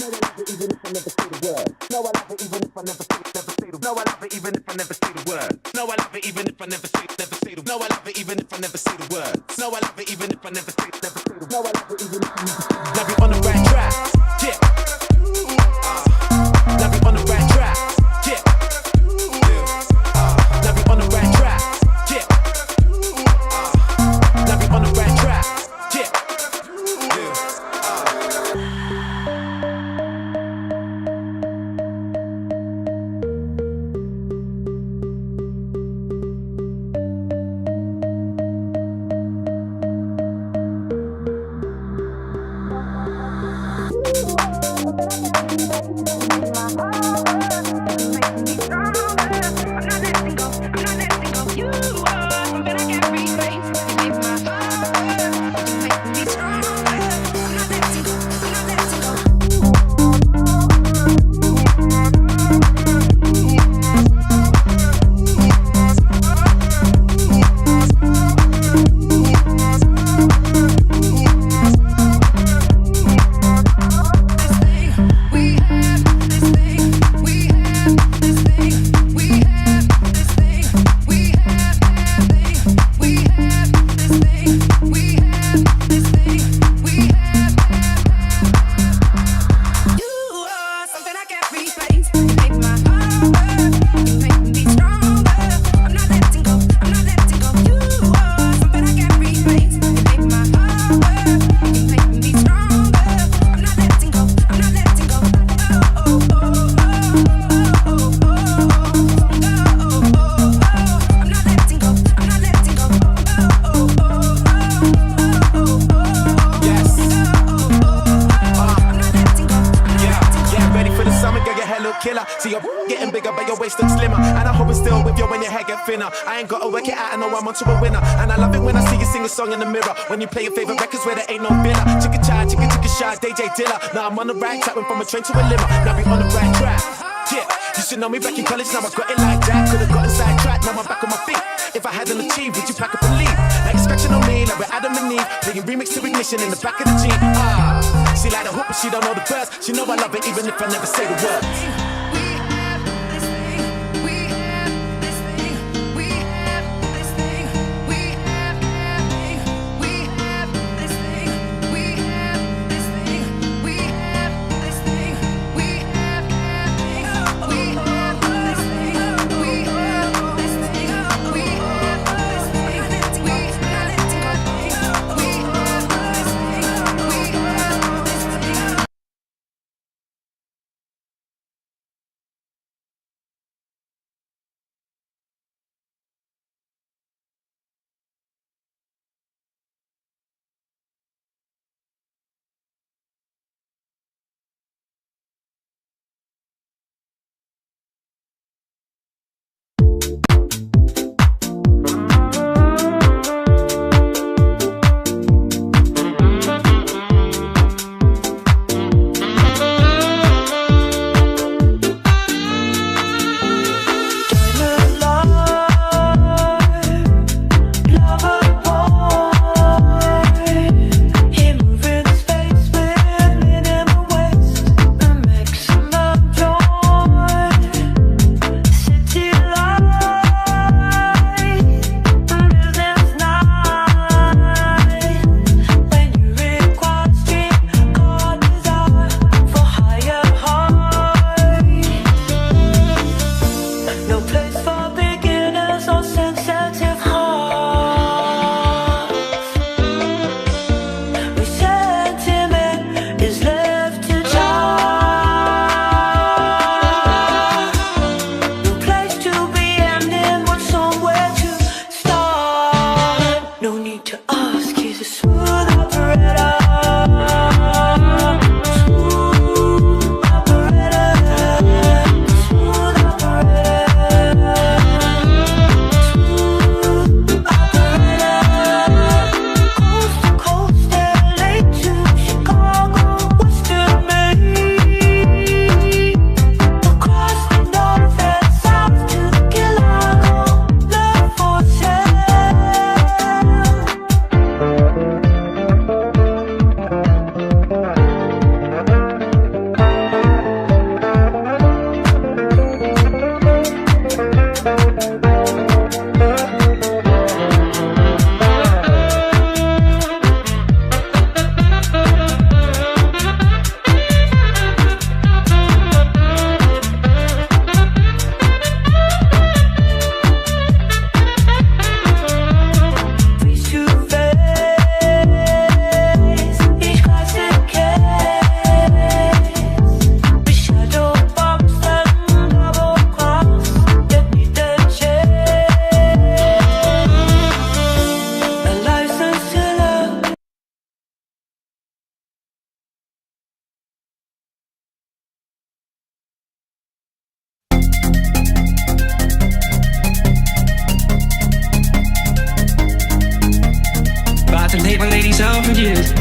I love it even if I never say the word. No, I love it even if I never say the word. No, I love it even if I never say the No, I love it even if I never say the word. No, I love it even if I never say the No, I love it even if I never say the Love you on the right track. Yeah. Love you on the right track. Yeah. Love you on the right track. Yeah. Love you on the right track. Yeah. thinner. I ain't gotta work it out, I know I'm onto a winner. And I love it when I see you sing a song in the mirror. When you play your favorite records where there ain't no filler. Chicka chai, chicka shy, DJ Dilla. Now I'm on the right track, went from a train to a limo. Now we on the right track. Yeah, you should know me back in college, now I got it like that. Could've gotten sidetracked, now I'm back on my feet. If I hadn't achieved, would you pack up and leave? Like scratching on me, like we're Adam and Eve. Playing remix to ignition in the back of the Jeep. She like the hook, but she don't know the verse. She know I love it even if I never say the words.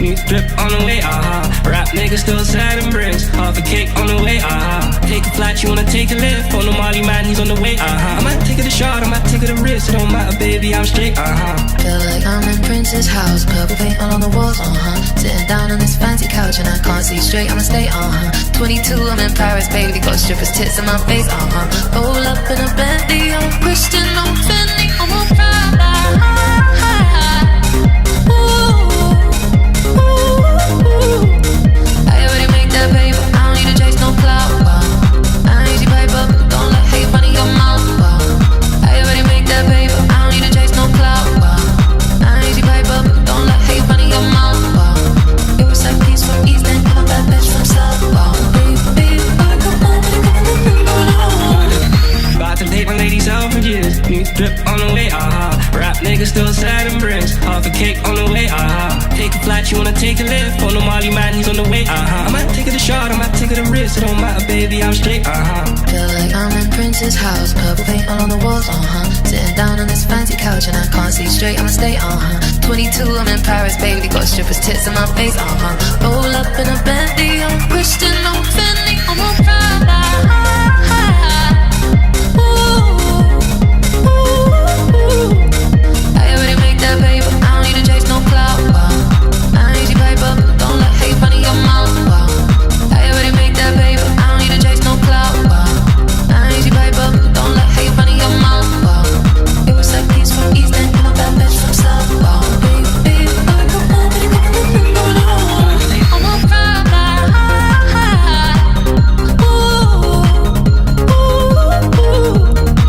New drip on the way, Rap nigga still sad and bricks. Half a cake on the way, Take a flight, you wanna take a lift. On the Molly man, he's on the way, I might take it a shot, I might take it a risk. It don't matter, baby, I'm straight, Feel like I'm in Prince's house. Purple paint all on the walls, Sitting down on this fancy couch and I can't see straight, I'ma stay, 22, I'm in Paris, baby. Got strippers' tits in my face, Roll up in a Bentley, I'm Christian, I'm Fendi, I'm a Prada. I already make that paper, I don't need to chase no clout, I ain't easy paper, don't let hate run in your mouth, I already make that paper, I don't need to chase no clout, I ain't easy paper, don't let hate run in your mouth, It was like peace from East and I'm that bitch from South, baby, I come on, about to take my lady Selfridges. New drip on the way, Rap nigga still sad and bricks. Half a cake on the way, Take a a flight, you wanna take a lift. On the Molly man, he's on the way, I might take it a shot, I might take it a risk. It don't matter, baby, I'm straight, Feel like I'm in Prince's house, purple paint all on the walls, Sitting down on this fancy couch and I can't see straight, I'ma stay, 22, I'm in Paris, baby, got strippers' tits in my face, Roll up in a Bentley, I'm Christian, I'm Fendi, I'm on Prada. I already make that paper, I don't need to chase no clout, I ain't easy paper, don't let hate run in your mouth, I already make that paper, I don't need to chase no clout, I ain't easy paper, don't let hate run in your mouth, It was like peace from East End, and a bad bitch from South, baby, I'm on Prada.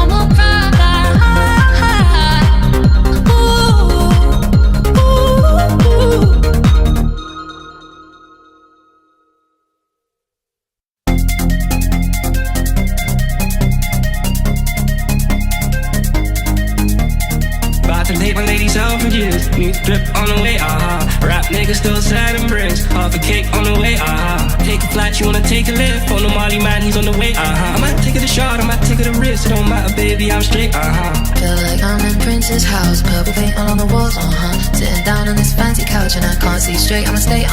I'm on Prada. About to take my ladies out for years. New drip on the way, Rap nigga still sad and bricks. Half a cake on the way, Take a flight, you wanna take a lift. On the Molly man, he's on the way, I might take it a shot, I might take it a risk. It don't matter, baby, I'm straight, Feel like I'm in Prince's house, purple paint all on the walls, Sitting down on this fancy couch and I can't see straight, I'ma stay,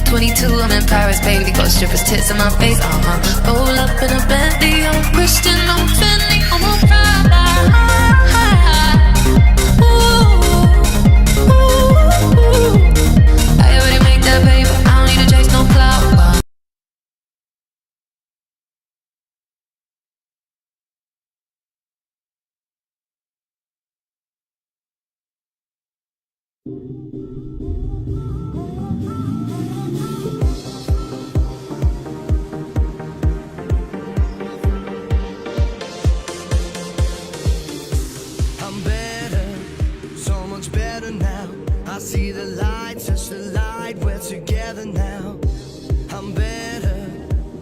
22, I'm in Paris, baby, got strippers' tits in my face, Roll up in a Bentley, I'm Christian, I'm Fendi, I'm on Prada. I already make that paper, I don't need to chase no clout. I'm better, so much better now. I see the light, touch the light, we're together now. I'm better,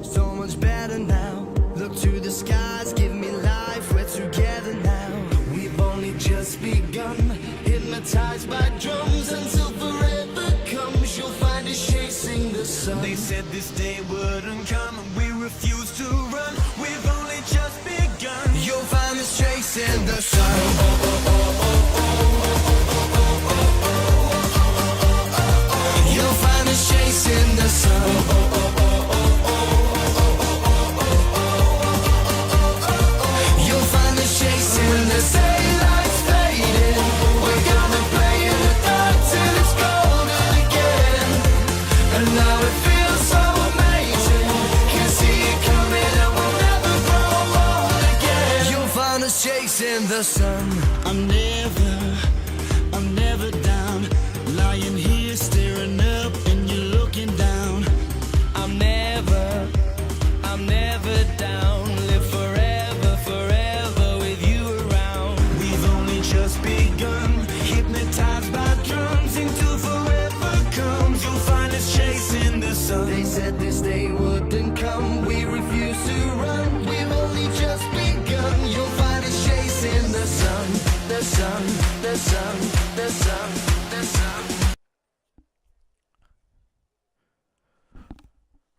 so much better now. Look to the skies, give me life, we're together now. We've only just begun, hypnotized by drums until forever comes. You'll find us chasing the sun. They said this day wouldn't come, and we refuse to run. We've only just begun. You'll find us chasing the sun. You'll find us chasing the sun. You'll find us chasing when the daylight's fading. We're gonna play in the dark till it's golden again. And now it feels so amazing. Can see it coming and we'll never grow old again. You'll find us chasing the sun. I'm never down. Lying here staring up and you're looking down. I'm never down. Live forever, forever with you around. We've only just begun. Hypnotized by drums until forever comes. You'll find us chasing the sun. They said this day wouldn't come. We refuse to run. We've only just begun. You'll find us chasing the sun. The sun, the sun, the sun, the sun.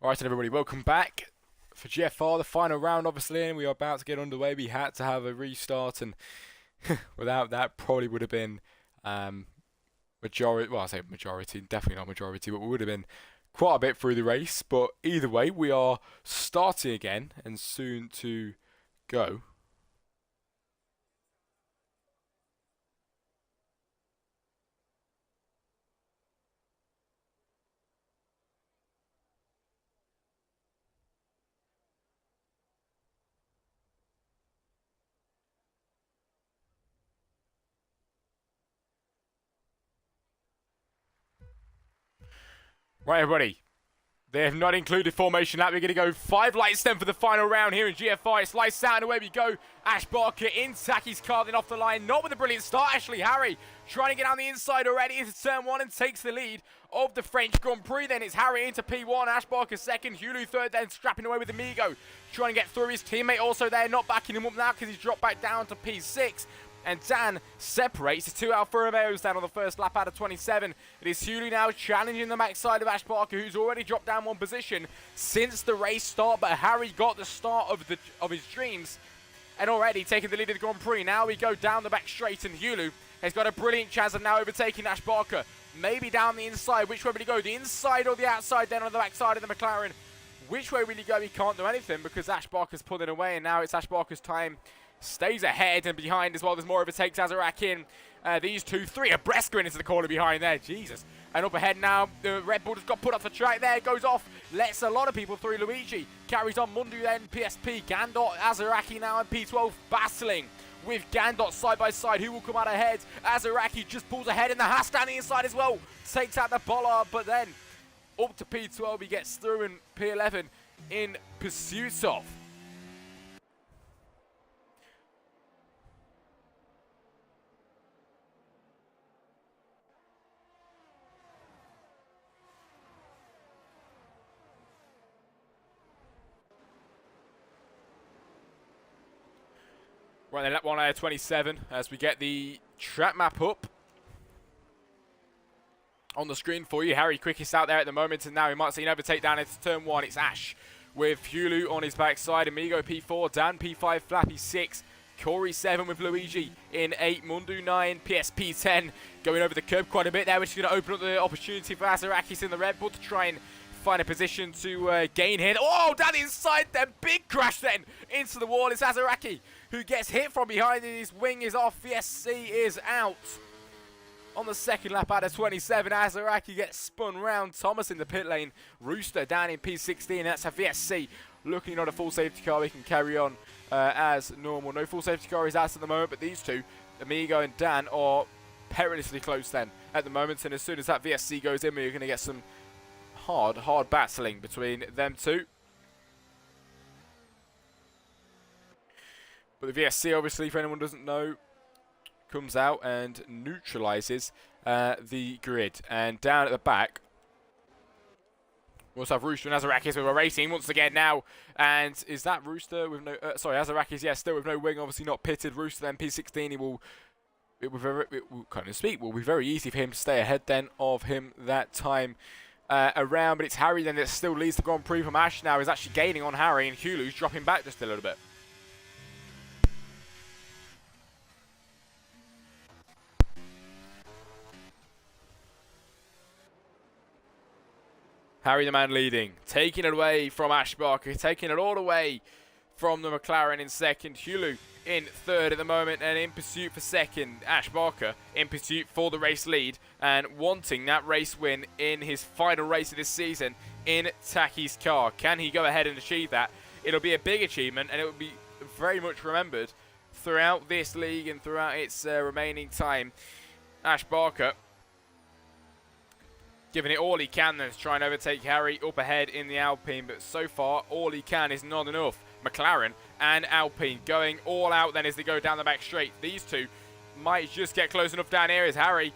Alright, and everybody, welcome back for GFR, the final round, obviously, and we are about to get underway. We had to have a restart, and without that, probably would have been majority. Well, I say majority, definitely not majority, but we would have been quite a bit through the race. But either way, we are starting again and soon to go. Right, everybody. They have not included formation lap. We're going to go 5 lights then for the final round here in GFR. It's lights out and away we go. Ash Barker in Taki's car, then off the line. Not with a brilliant start. Ashley Harry trying to get on the inside already into turn 1 and takes the lead of the French Grand Prix. Then it's Harry into P1. Ash Barker second. Hulu third, then scrapping away with Amigo. Trying to get through his teammate also there. Not backing him up now because he's dropped back down to P6. and Dan separates the 2 Alfa Romeos down on the first lap out of 27. It is Hulu now challenging the backside of Ash Barker, who's already dropped down 1 position since the race start, but Harry got the start of his dreams and already taking the lead of the Grand Prix. Now we go down the back straight, and Hulu has got a brilliant chance of now overtaking Ash Barker. Maybe down the inside. Which way will he go? The inside or the outside then on the backside of the McLaren? Which way will he go? He can't do anything because Ash Barker's pulling away, and now it's Ash Barker's time. Stays ahead and behind as well. There's more overtakes. Azarak in. These 2-3 abreast going into the corner behind there. Jesus. And up ahead now, the Red Bull has got put off the track there. Goes off. Lets a lot of people through. Luigi carries on. Mundu then. PSP. Gandot. Azaraki now in P12 battling with Gandot side by side. Who will come out ahead? Azaraki just pulls ahead in the Haas down the inside as well. Takes out the Bollard, but then up to P12 he gets through, and P11 in pursuit of. Right then, lap 1 out of 27 as we get the track map up on the screen for you. Harry quickest out there at the moment, and now we might see an overtake down into turn 1. It's Ash with Hulu on his backside, Amigo P4, Dan P5, Flappy 6, Corey 7 with Luigi in 8, Mundu 9, PSP 10 going over the curb quite a bit there, which is going to open up the opportunity for Azarakis in the Red Bull to try and find a position to gain here. Oh, down the inside then, big crash then into the wall. It's Azaraki who gets hit from behind, and his wing is off. VSC is out. On the second lap out of 27, Azaraki gets spun round. Thomas in the pit lane. Rooster down in P16. That's a VSC looking at a full safety car. We can carry on as normal. No full safety car is out at the moment, but these two, Amigo and Dan, are perilously close then at the moment. And as soon as that VSC goes in, we're going to get some hard battling between them two. But the VSC, obviously, if anyone doesn't know, comes out and neutralizes the grid. And down at the back, we also have Rooster and Azarakis who are racing once again now. And is that Rooster with no... sorry, Azarakis, yeah, still with no wing, obviously not pitted. Rooster then P16, it will be very easy for him to stay ahead then of him that time around. But it's Harry then that still leads the Grand Prix from Ash now. Is actually gaining on Harry, and Hulu's dropping back just a little bit. Harry the man leading, taking it away from Ash Barker, taking it all away from the McLaren in second. Hulu in third at the moment, and in pursuit for second. Ash Barker in pursuit for the race lead and wanting that race win in his final race of this season in Taki's car. Can he go ahead and achieve that? It'll be a big achievement, and it will be very much remembered throughout this league and throughout its remaining time. Ash Barker giving it all he can then to try and overtake Harry up ahead in the Alpine, but so far all he can is not enough. McLaren and Alpine going all out then as they go down the back straight. These two might just get close enough down here as Harry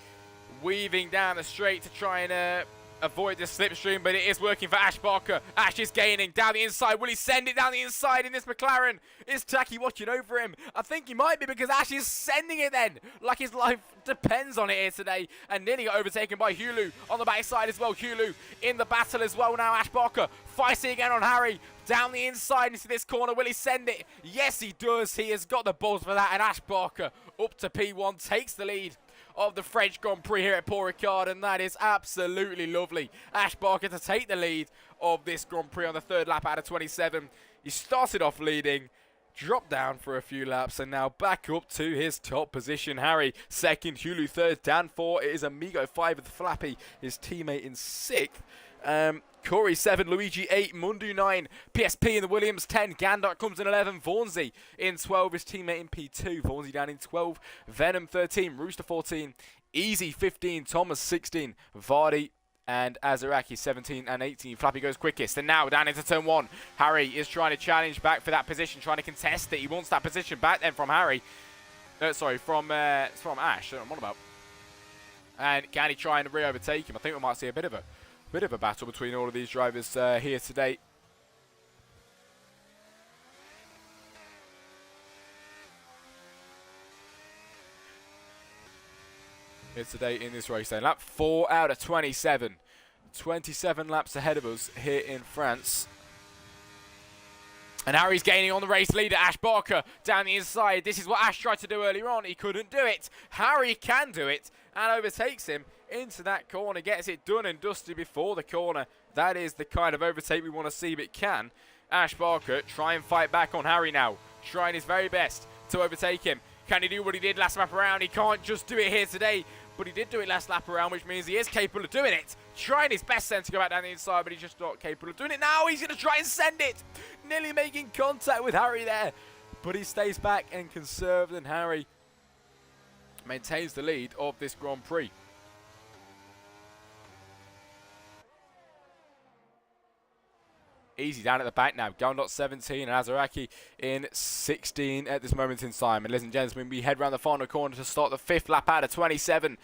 weaving down the straight to try and avoid the slipstream, but it is working for Ash Barker. Ash is gaining down the inside. Will he send it down the inside in this McLaren? Is Taki watching over him? I think he might be, because Ash is sending it then, like his life depends on it here today, and nearly got overtaken by Hulu on the backside as well. Hulu in the battle as well now. Ash Barker fighting again on Harry down the inside into this corner. Will he send it? Yes, he does. He has got the balls for that, and Ash Barker up to P1 takes the lead of the French Grand Prix here at Paul Ricard, and that is absolutely lovely. Ash Barker to take the lead of this Grand Prix on the third lap out of 27. He started off leading, dropped down for a few laps, and now back up to his top position. Harry second, Hulu third, Dan 4. It is Amigo 5 with Flappy, his teammate in 6th. Corey 7, Luigi 8, Mundu 9, PSP in the Williams 10, Gandart comes in 11, Vaughansy in 12, his teammate in P2, Vaughansy down in 12, Venom 13, Rooster 14, Easy 15, Thomas 16, Vardy and Azaraki 17 and 18. Flappy goes quickest, and now down into turn 1. Harry is trying to challenge back for that position, trying to contest it. He wants that position back then from Harry. From Ash, I don't know what I'm on about. And can he try and re-overtake him? I think we might see a bit of a battle between all of these drivers here today. here today in this race. Then lap 4 out of 27. 27 laps ahead of us here in France. And Harry's gaining on the race leader, Ash Barker, down the inside. This is what Ash tried to do earlier on. He couldn't do it. Harry can do it and overtakes him into that corner. Gets it done and dusted before the corner. That is the kind of overtake we want to see, but can Ash Barker try and fight back on Harry now? Trying his very best to overtake him. Can he do what he did last lap around? He can't just do it here today, but he did do it last lap around, which means he is capable of doing it. Trying his best then to go back down the inside, but he's just not capable of doing it now. He's going to try and send it. Nearly making contact with Harry there, but he stays back and conserved, and Harry maintains the lead of this Grand Prix. Easy down at the back now. Gondot 17 and Azaraki in 16 at this moment in time. And ladies and gentlemen, we head round the final corner to start the 5th lap out of 27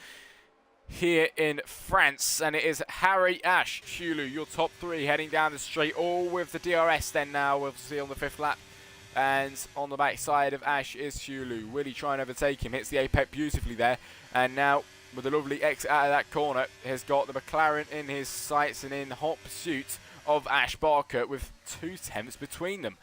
here in France. And it is Harry, Ash, Hulu, your top 3 heading down the straight, all with the DRS then now. We'll see on the 5th lap. And on the back side of Ash is Hulu. Will he try and overtake him? Hits the apex beautifully there. And now, with a lovely exit out of that corner, has got the McLaren in his sights and in hot pursuit of Ash Barker with 2 tenths between them.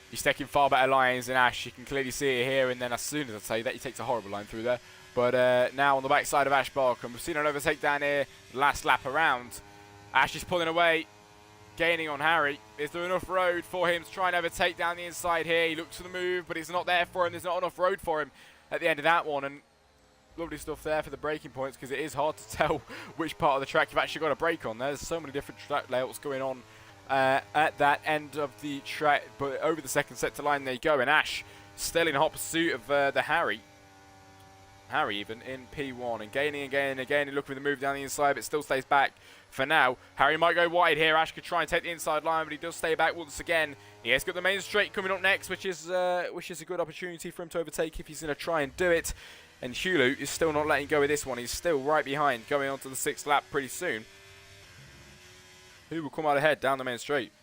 He's taking far better lines than Ash. You can clearly see it here, and then as soon as I say that, he takes a horrible line through there. But now on the backside of Ash Barker, and we've seen an overtake down here last lap around. Ash is pulling away, gaining on Harry. Is there enough road for him to try and overtake down the inside here? He looks for the move, but it's not there for him. There's not enough road for him at the end of that one. And lovely stuff there for the braking points, because it is hard to tell which part of the track you've actually got a brake on. There's so many different track layouts going on at that end of the track, but over the second sector line they go, and Ash still in hot pursuit of the Harry even in P1, and gaining again, looking for the move down the inside, but still stays back for now. Harry might go wide here. Ash could try and take the inside line, but he does stay back once again. He has got the main straight coming up next, which is a good opportunity for him to overtake if he's going to try and do it. And Hulu is still not letting go of this one. He's still right behind, going on to the 6th lap pretty soon. Who will come out ahead down the main straight?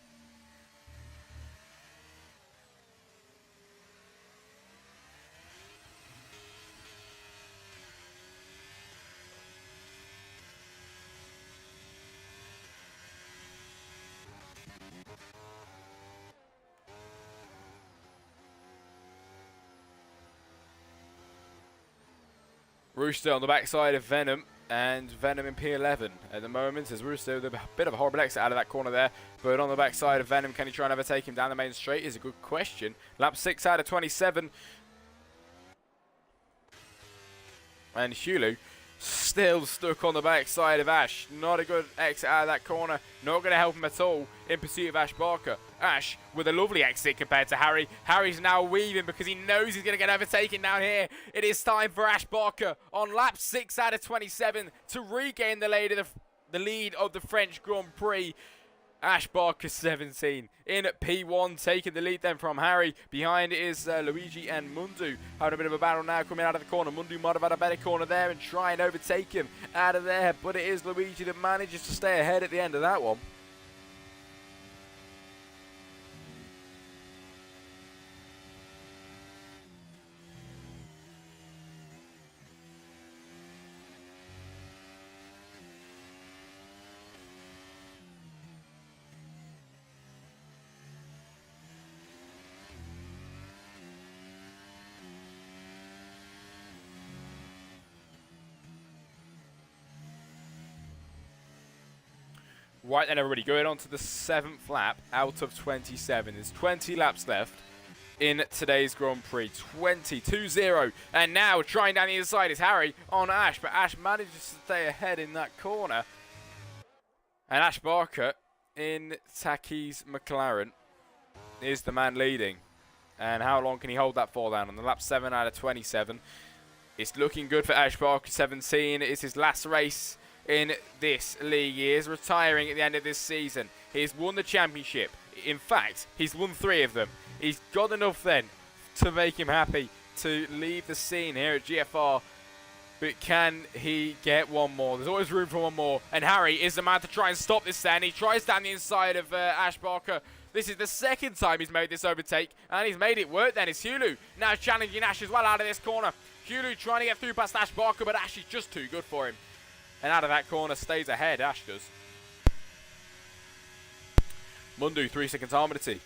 Rooster on the backside of Venom, and Venom in P11 at the moment, as Rooster with a bit of a horrible exit out of that corner there. But on the backside of Venom, can he try and overtake him down the main straight is a good question. Lap 6 out of 27. And Hulu still stuck on the backside of Ash. Not a good exit out of that corner. Not going to help him at all in pursuit of Ash Barker. Ash with a lovely exit compared to Harry. Harry's now weaving because he knows he's going to get overtaken down here. It is time for Ash Barker on lap 6 out of 27 to regain the lead of the French Grand Prix. Ash Barker 17 in P1, taking the lead then from Harry. Behind is Luigi and Mundu having a bit of a battle now coming out of the corner. Mundu might have had a better corner there and try and overtake him out of there, but it is Luigi that manages to stay ahead at the end of that one. Right then, everybody, going on to the 7th lap out of 27. There's 20 laps left in today's Grand Prix. 20-2-0. And now, trying down the inside is Harry on Ash, but Ash manages to stay ahead in that corner. And Ash Barker in Taki's McLaren is the man leading. And how long can he hold that for then? On the lap 7 out of 27. It's looking good for Ash Barker, 17. It's his last race in this league. He is retiring at the end of this season. He's won the championship. In fact, he's won 3 of them. He's got enough then to make him happy to leave the scene here at GFR. But can he get one more? There's always room for one more. And Harry is the man to try and stop this then. He tries down the inside of Ash Barker. This is the second time he's made this overtake, and he's made it work then. It's Hulu now challenging Ash as well out of this corner. Hulu trying to get through past Ash Barker, but Ash is just too good for him. And out of that corner stays ahead, Ash does. Mundu, 3 seconds Harmony.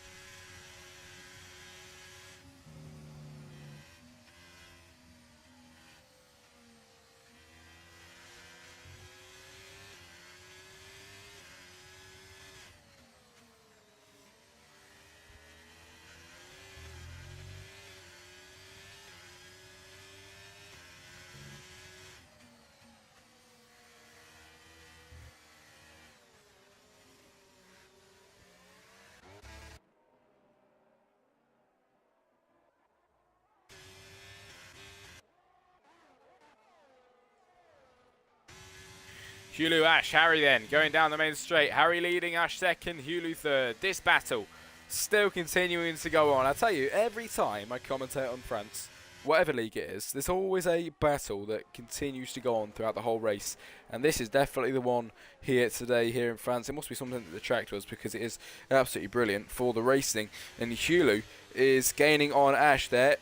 Hulu, Ash, Harry then, going down the main straight. Harry leading, Ash second, Hulu third. This battle still continuing to go on. I tell you, every time I commentate on France, whatever league it is, there's always a battle that continues to go on throughout the whole race. And this is definitely the one here today, here in France. It must be something that the track does, because it is absolutely brilliant for the racing. And Hulu is gaining on Ash there,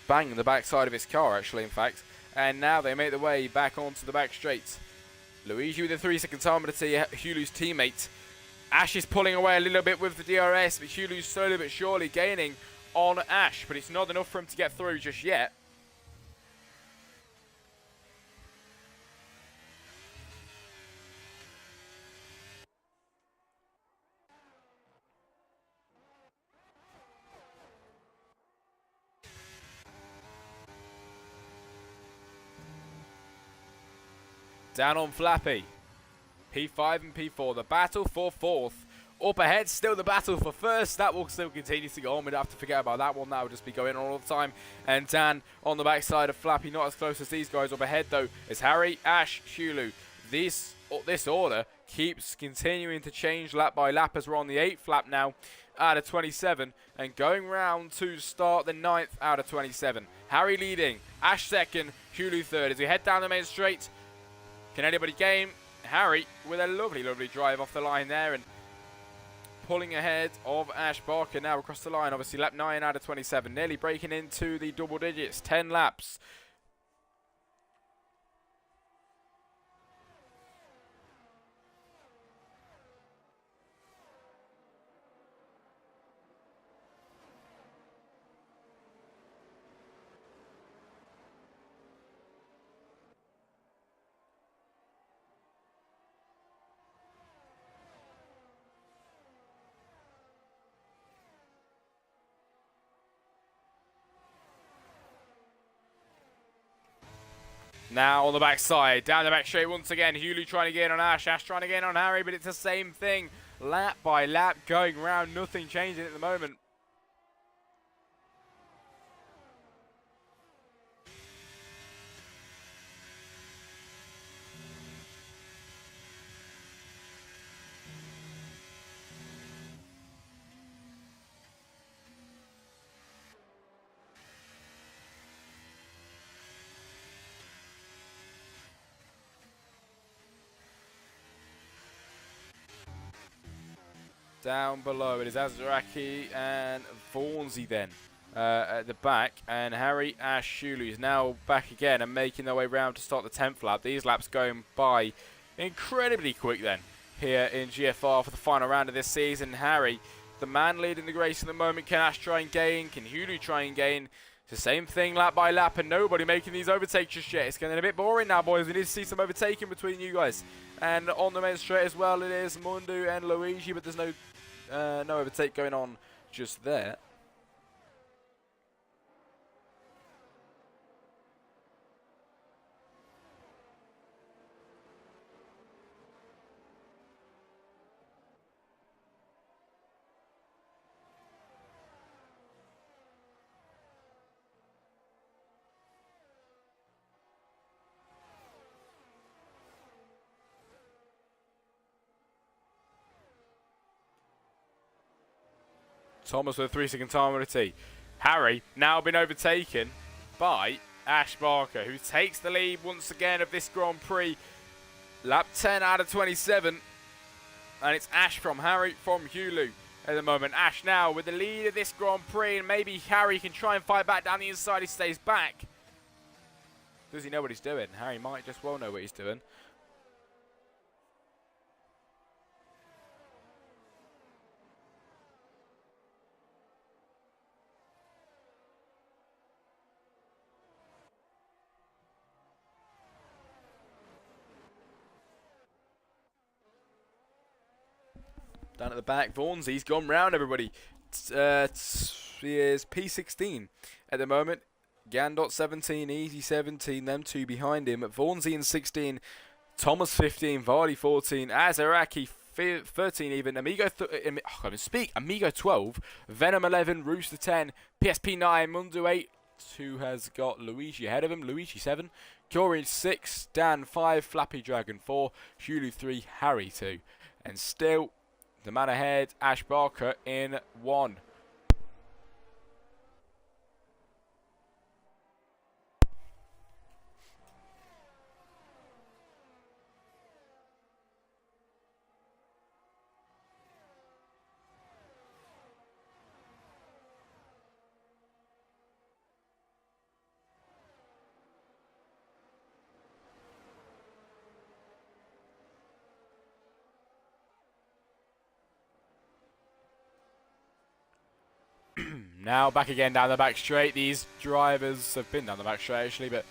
banging the backside of his car, actually, in fact. And now they make their way back onto the back straight. Luigi with a 3 second time to Hulu's teammate. Ash is pulling away a little bit with the DRS, but Hulu's slowly but surely gaining on Ash, but it's not enough for him to get through just yet. Down on Flappy. P5 and P4. The battle for fourth. Up ahead, still the battle for first. That will still continue to go on. We'd have to forget about that one. That will just be going on all the time. And Dan on the backside of Flappy. Not as close as these guys. Up ahead, though, is Harry, Ash, Hulu. This order keeps continuing to change lap by lap as we're on the 8th lap now out of 27. And going round to start the 9th out of 27. Harry leading. Ash second. Hulu third. As we head down the main straight. Can anybody game? Harry with a lovely, lovely drive off the line there and pulling ahead of Ash Barker now across the line. Obviously lap 9 out of 27. Nearly breaking into the double digits. 10 laps. Now on the backside, down the back straight once again. Hulu trying to get in on Ash. Ash trying to get in on Harry, but it's the same thing. Lap by lap going round. Nothing changing at the moment. Down below it is Azaraki and Vaughnsy then at the back, and Harry, Ash, Shulu is now back again and making their way round to start the 10th lap. These laps going by incredibly quick then here in GFR for the final round of this season. Harry, the man leading the race at the moment. Can Ash try and gain? Can Hulu try and gain? It's the same thing lap by lap and nobody making these overtakes just yet. It's getting a bit boring now, boys. We need to see some overtaking between you guys. And on the main straight as well, it is Mundu and Luigi, but there's no overtake going on just there. Thomas with a 3 second time on a T. Harry now been overtaken by Ash Barker, who takes the lead once again of this Grand Prix. Lap 10 out of 27. And it's Ash from Harry from Hulu. at the moment. Ash now with the lead of this Grand Prix, and maybe Harry can try and fight back down the inside. He stays back. Does he know what he's doing? Harry might just well know what he's doing. Down at the back, Vaughansy's gone round everybody. He is P16 at the moment. Gandot 17, Easy 17, them two behind him. Vaughnsy in 16, Thomas 15, Vardy 14, Azaraki 13 even, Amigo Amigo 12, Venom 11, Rooster 10, PSP 9, Mundu 8, who has got Luigi ahead of him, Luigi 7, Kyori 6, Dan 5, Flappy Dragon 4, Hulu 3, Harry 2. And still, the man ahead, Ash Barker in 1. Now back again down the back straight. These drivers have been down the back straight actually, but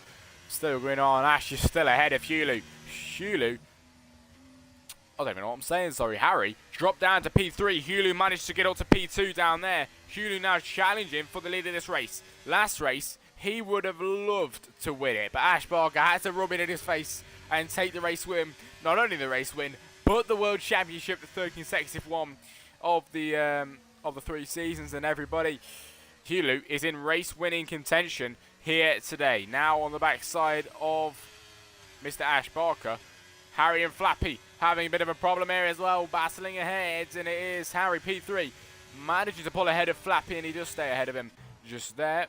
still going on. Ash is still ahead of Hulu. Hulu, I don't even know what I'm saying, sorry. Harry dropped down to P3. Hulu managed to get up to P2 down there. Hulu now challenging for the lead of this race. Last race, he would have loved to win it, but Ash Barker had to rub it in his face and take the race win. Not only the race win, but the World Championship, the third consecutive one of the 3 seasons. And everybody, Hulu is in race-winning contention here today. Now on the backside of Mr. Ash Barker, Harry and Flappy having a bit of a problem here as well, battling ahead, and it is Harry P3 managing to pull ahead of Flappy, and he does stay ahead of him just there.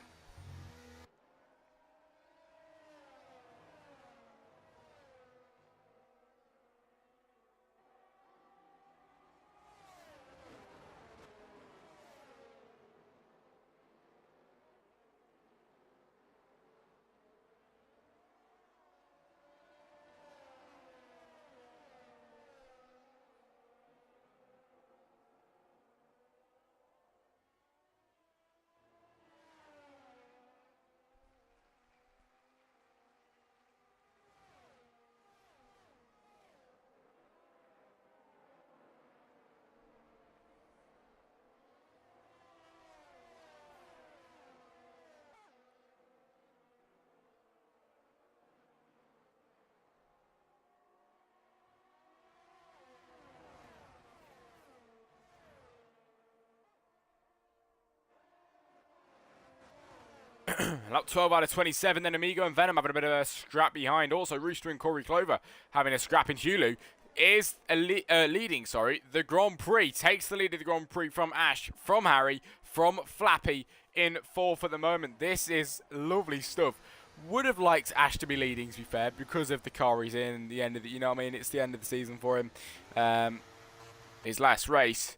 Up 12 out of 27, then Amigo and Venom having a bit of a scrap behind. Also, Rooster and Corey Clover having a scrap, in Hulu is leading, the Grand Prix. Takes the lead of the Grand Prix from Ash, from Harry, from Flappy in 4th at the moment. This is lovely stuff. Would have liked Ash to be leading, to be fair, because of the car he's in, the end of the, you know what I mean? It's the end of the season for him. His last race.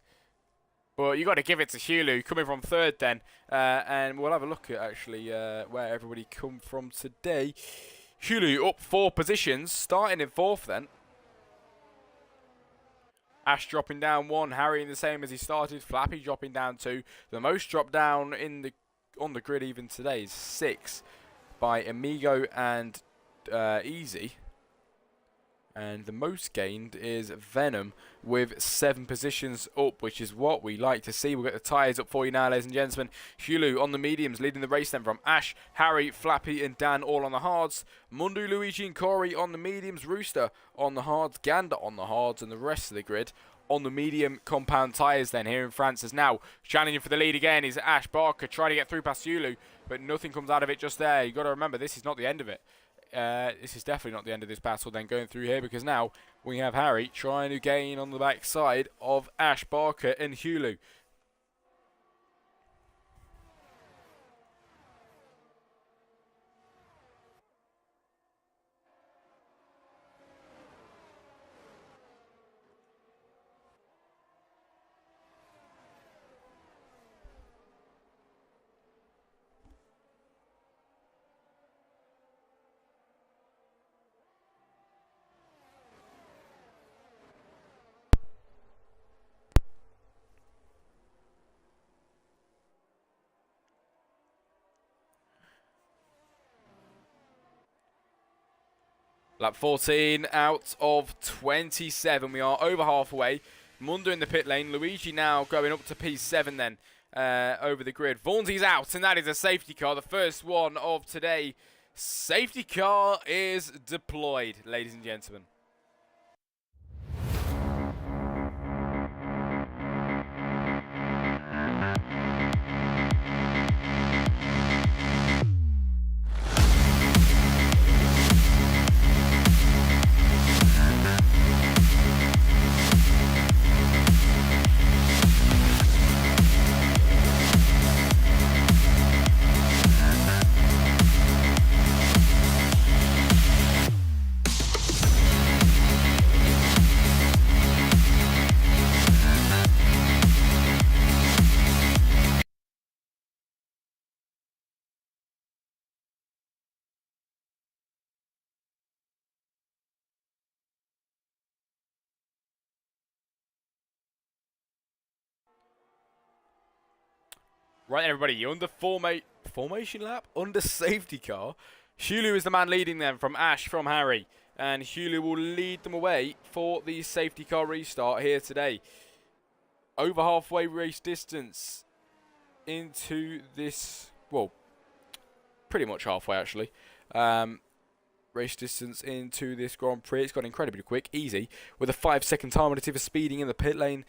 But you got to give it to Hulu, coming from 3rd then. And we'll have a look at actually where everybody come from today. Hulu up 4 positions, starting in 4th then. Ash dropping down 1, Harry in the same as he started, Flappy dropping down 2. The most drop down on the grid even today is 6 by Amigo and Easy. And the most gained is Venom with 7 positions up, which is what we like to see. We'll get the tyres up for you now, ladies and gentlemen. Hulu on the mediums, leading the race then from Ash, Harry, Flappy and Dan all on the hards. Mundu, Luigi and Corey on the mediums. Rooster on the hards. Gander on the hards, and the rest of the grid on the medium compound tyres then here in France. As now challenging for the lead again is Ash Barker, trying to get through past Hulu, but nothing comes out of it just there. You've got to remember, this is not the end of it. This is definitely not the end of this battle then going through here, because now we have Harry trying to gain on the backside of Ash Barker and Hulu. Lap 14 out of 27. We are over halfway. Munda in the pit lane. Luigi now going up to P7 then over the grid. Vaughansy's out, and that is a safety car. The first one of today. Safety car is deployed, ladies and gentlemen. Right, everybody, under formation lap, under safety car. Hulu is the man leading them from Ash, from Harry. And Hulu will lead them away for the safety car restart here today. Over halfway race distance into this, well, pretty much halfway actually. Race distance into this Grand Prix. It's gone incredibly quick, easy, with a 5-second time limit for speeding in the pit lane.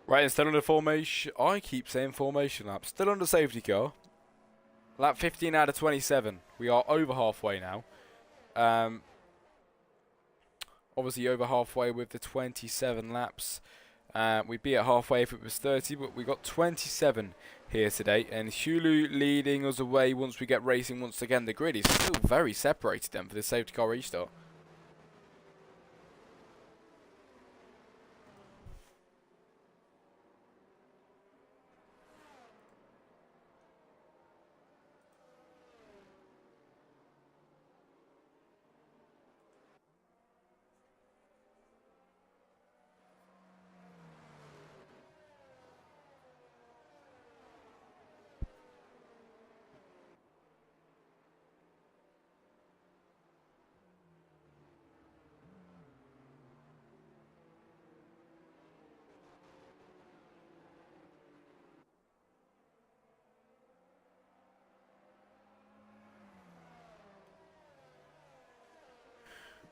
Right, and still under formation. I keep saying formation lap. Still under safety car. Lap 15 out of 27. We are over halfway now. Obviously over halfway with the 27 laps. We'd be at halfway if it was 30, but we got 27 here today. And Hulu leading us away once we get racing once again. The grid is still very separated then for the safety car restart.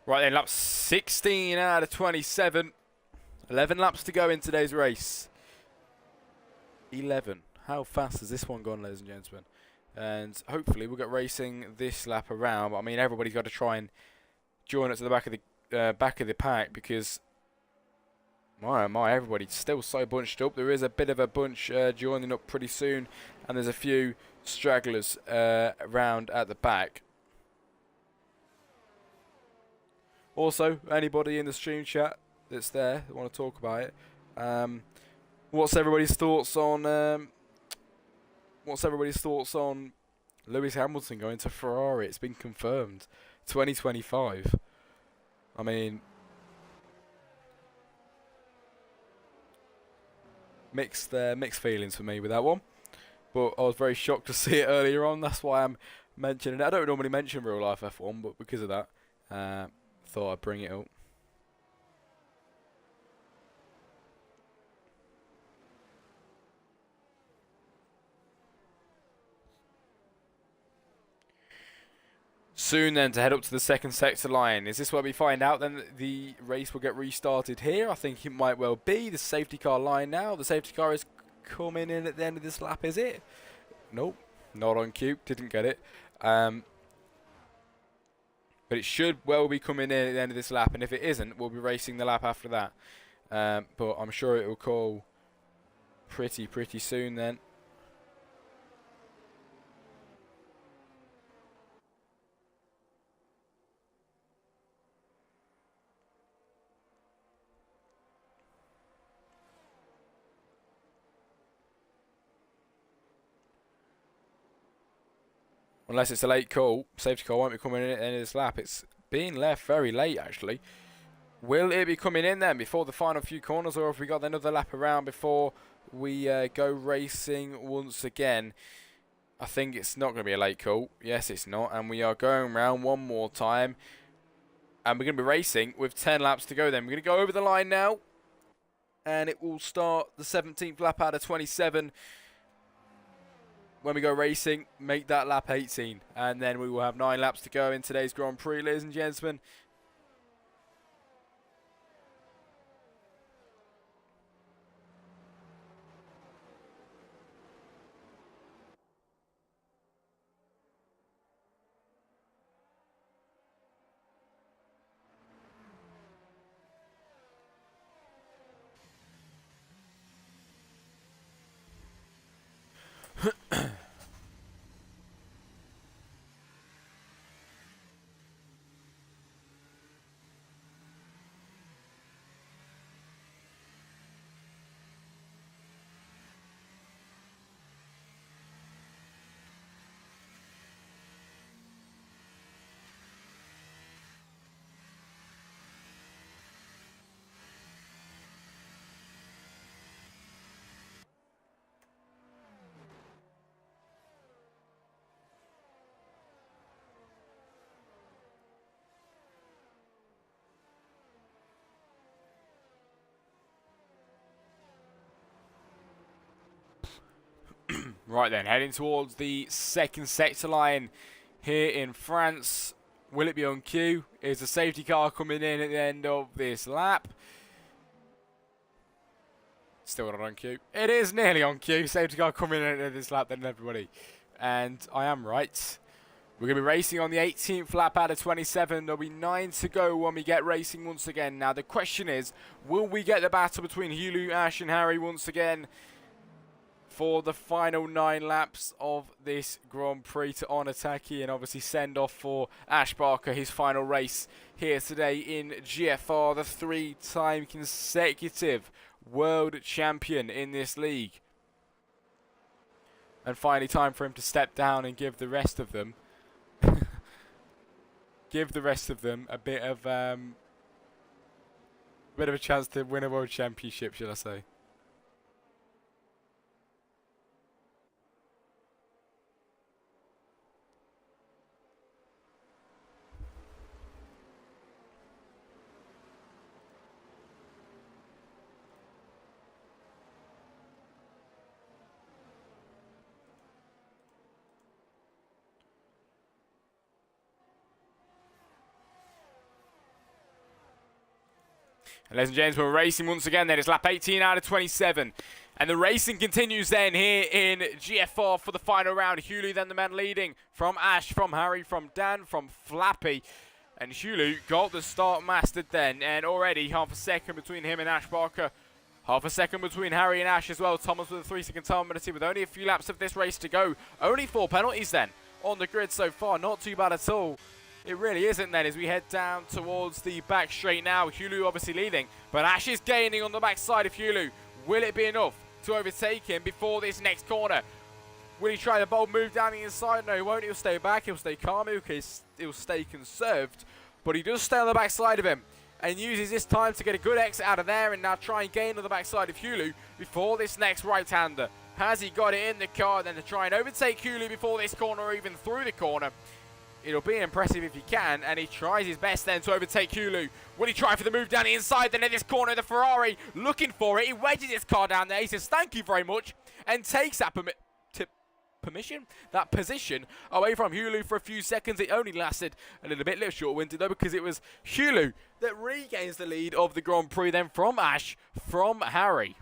Right then, lap 16 out of 27. 11 laps to go in today's race. 11. How fast has this one gone, ladies and gentlemen? And hopefully we'll get racing this lap around. But I mean, everybody's got to try and join it to the back of the pack, because My, oh my, everybody's still so bunched up. There is a bit of a bunch joining up pretty soon, and there's a few stragglers around at the back. Also, anybody in the stream chat that's there that want to talk about it, what's everybody's thoughts on Lewis Hamilton going to Ferrari? It's been confirmed, 2025. I mean, mixed feelings for me with that one, but I was very shocked to see it earlier on. That's why I'm mentioning it. I don't normally mention real life F1, but because of that, thought I'd bring it up. Soon then to head up to the second sector line. Is this where we find out then that the race will get restarted here? I think it might well be. The safety car line now. The safety car is coming in at the end of this lap, is it? Nope, not on cue. Didn't get it. But it should well be coming in at the end of this lap, and if it isn't, we'll be racing the lap after that. But I'm sure it will call pretty soon then. Unless it's a late call, safety car won't be coming in at the end of this lap. It's being left very late, actually. Will it be coming in then before the final few corners, or have we got another lap around before we go racing once again? I think it's not going to be a late call. Yes, it's not. And we are going around one more time. And we're going to be racing with 10 laps to go then. We're going to go over the line now. And it will start the 17th lap out of 27. When we go racing, make that lap 18. And then we will have 9 laps to go in today's Grand Prix, ladies and gentlemen. Right then, heading towards the second sector line here in France. Will it be on cue? Is the safety car coming in at the end of this lap? Still not on cue. It is nearly on cue. Safety car coming in at the end of this lap then, everybody. And I am right. We're going to be racing on the 18th lap out of 27. There'll be 9 to go when we get racing once again. Now the question is, will we get the battle between Hulu, Ash and Harry once again for the final 9 laps of this Grand Prix to honour Taki and obviously send off for Ash Barker, his final race here today in GFR, the 3-time consecutive world champion in this league. And finally time for him to step down and give the rest of them a bit of a chance to win a world championship, should I say. And ladies and gents, we're racing once again then. It's lap 18 out of 27. And the racing continues then here in GFR for the final round. Hughley then the man leading from Ash, from Harry, from Dan, from Flappy. And Hulu got the start mastered then, and already half a second between him and Ash Barker. Half a second between Harry and Ash as well. Thomas with a 3-second time penalty with only a few laps of this race to go. Only 4 penalties then on the grid so far. Not too bad at all. It really isn't then as we head down towards the back straight now. Hulu obviously leading, but Ash is gaining on the backside of Hulu. Will it be enough to overtake him before this next corner? Will he try the bold move down the inside? No, he won't. He'll stay back. He'll stay calm. He'll stay conserved. But he does stay on the backside of him and uses this time to get a good exit out of there and now try and gain on the backside of Hulu before this next right-hander. Has he got it in the car then to try and overtake Hulu before this corner or even through the corner? It'll be impressive if he can, and he tries his best then to overtake Hulu. Will he try for the move down the inside? Then in this corner, the Ferrari looking for it. He wedges his car down there. He says, thank you very much, and takes that position away from Hulu for a few seconds. It only lasted a little short-winded though, because it was Hulu that regains the lead of the Grand Prix then from Ash, from Harry.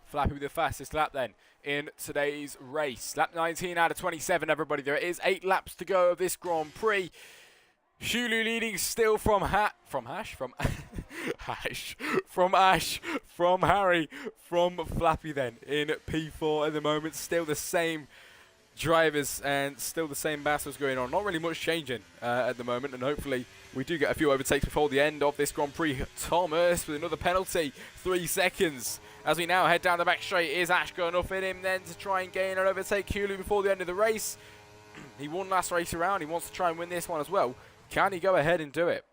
Flappy with the fastest lap then in today's race. Lap 19 out of 27, everybody. There is 8 laps to go of this Grand Prix. Hulu leading still from Ash, from Harry, from Flappy then in P4 at the moment. Still the same drivers and still the same battles going on. Not really much changing at the moment, and hopefully we do get a few overtakes before the end of this Grand Prix. Thomas with another penalty, 3 seconds. As we now head down the back straight, is Ash going up in him then to try and gain and overtake Hulu before the end of the race? He won last race around. He wants to try and win this one as well. Can he go ahead and do it?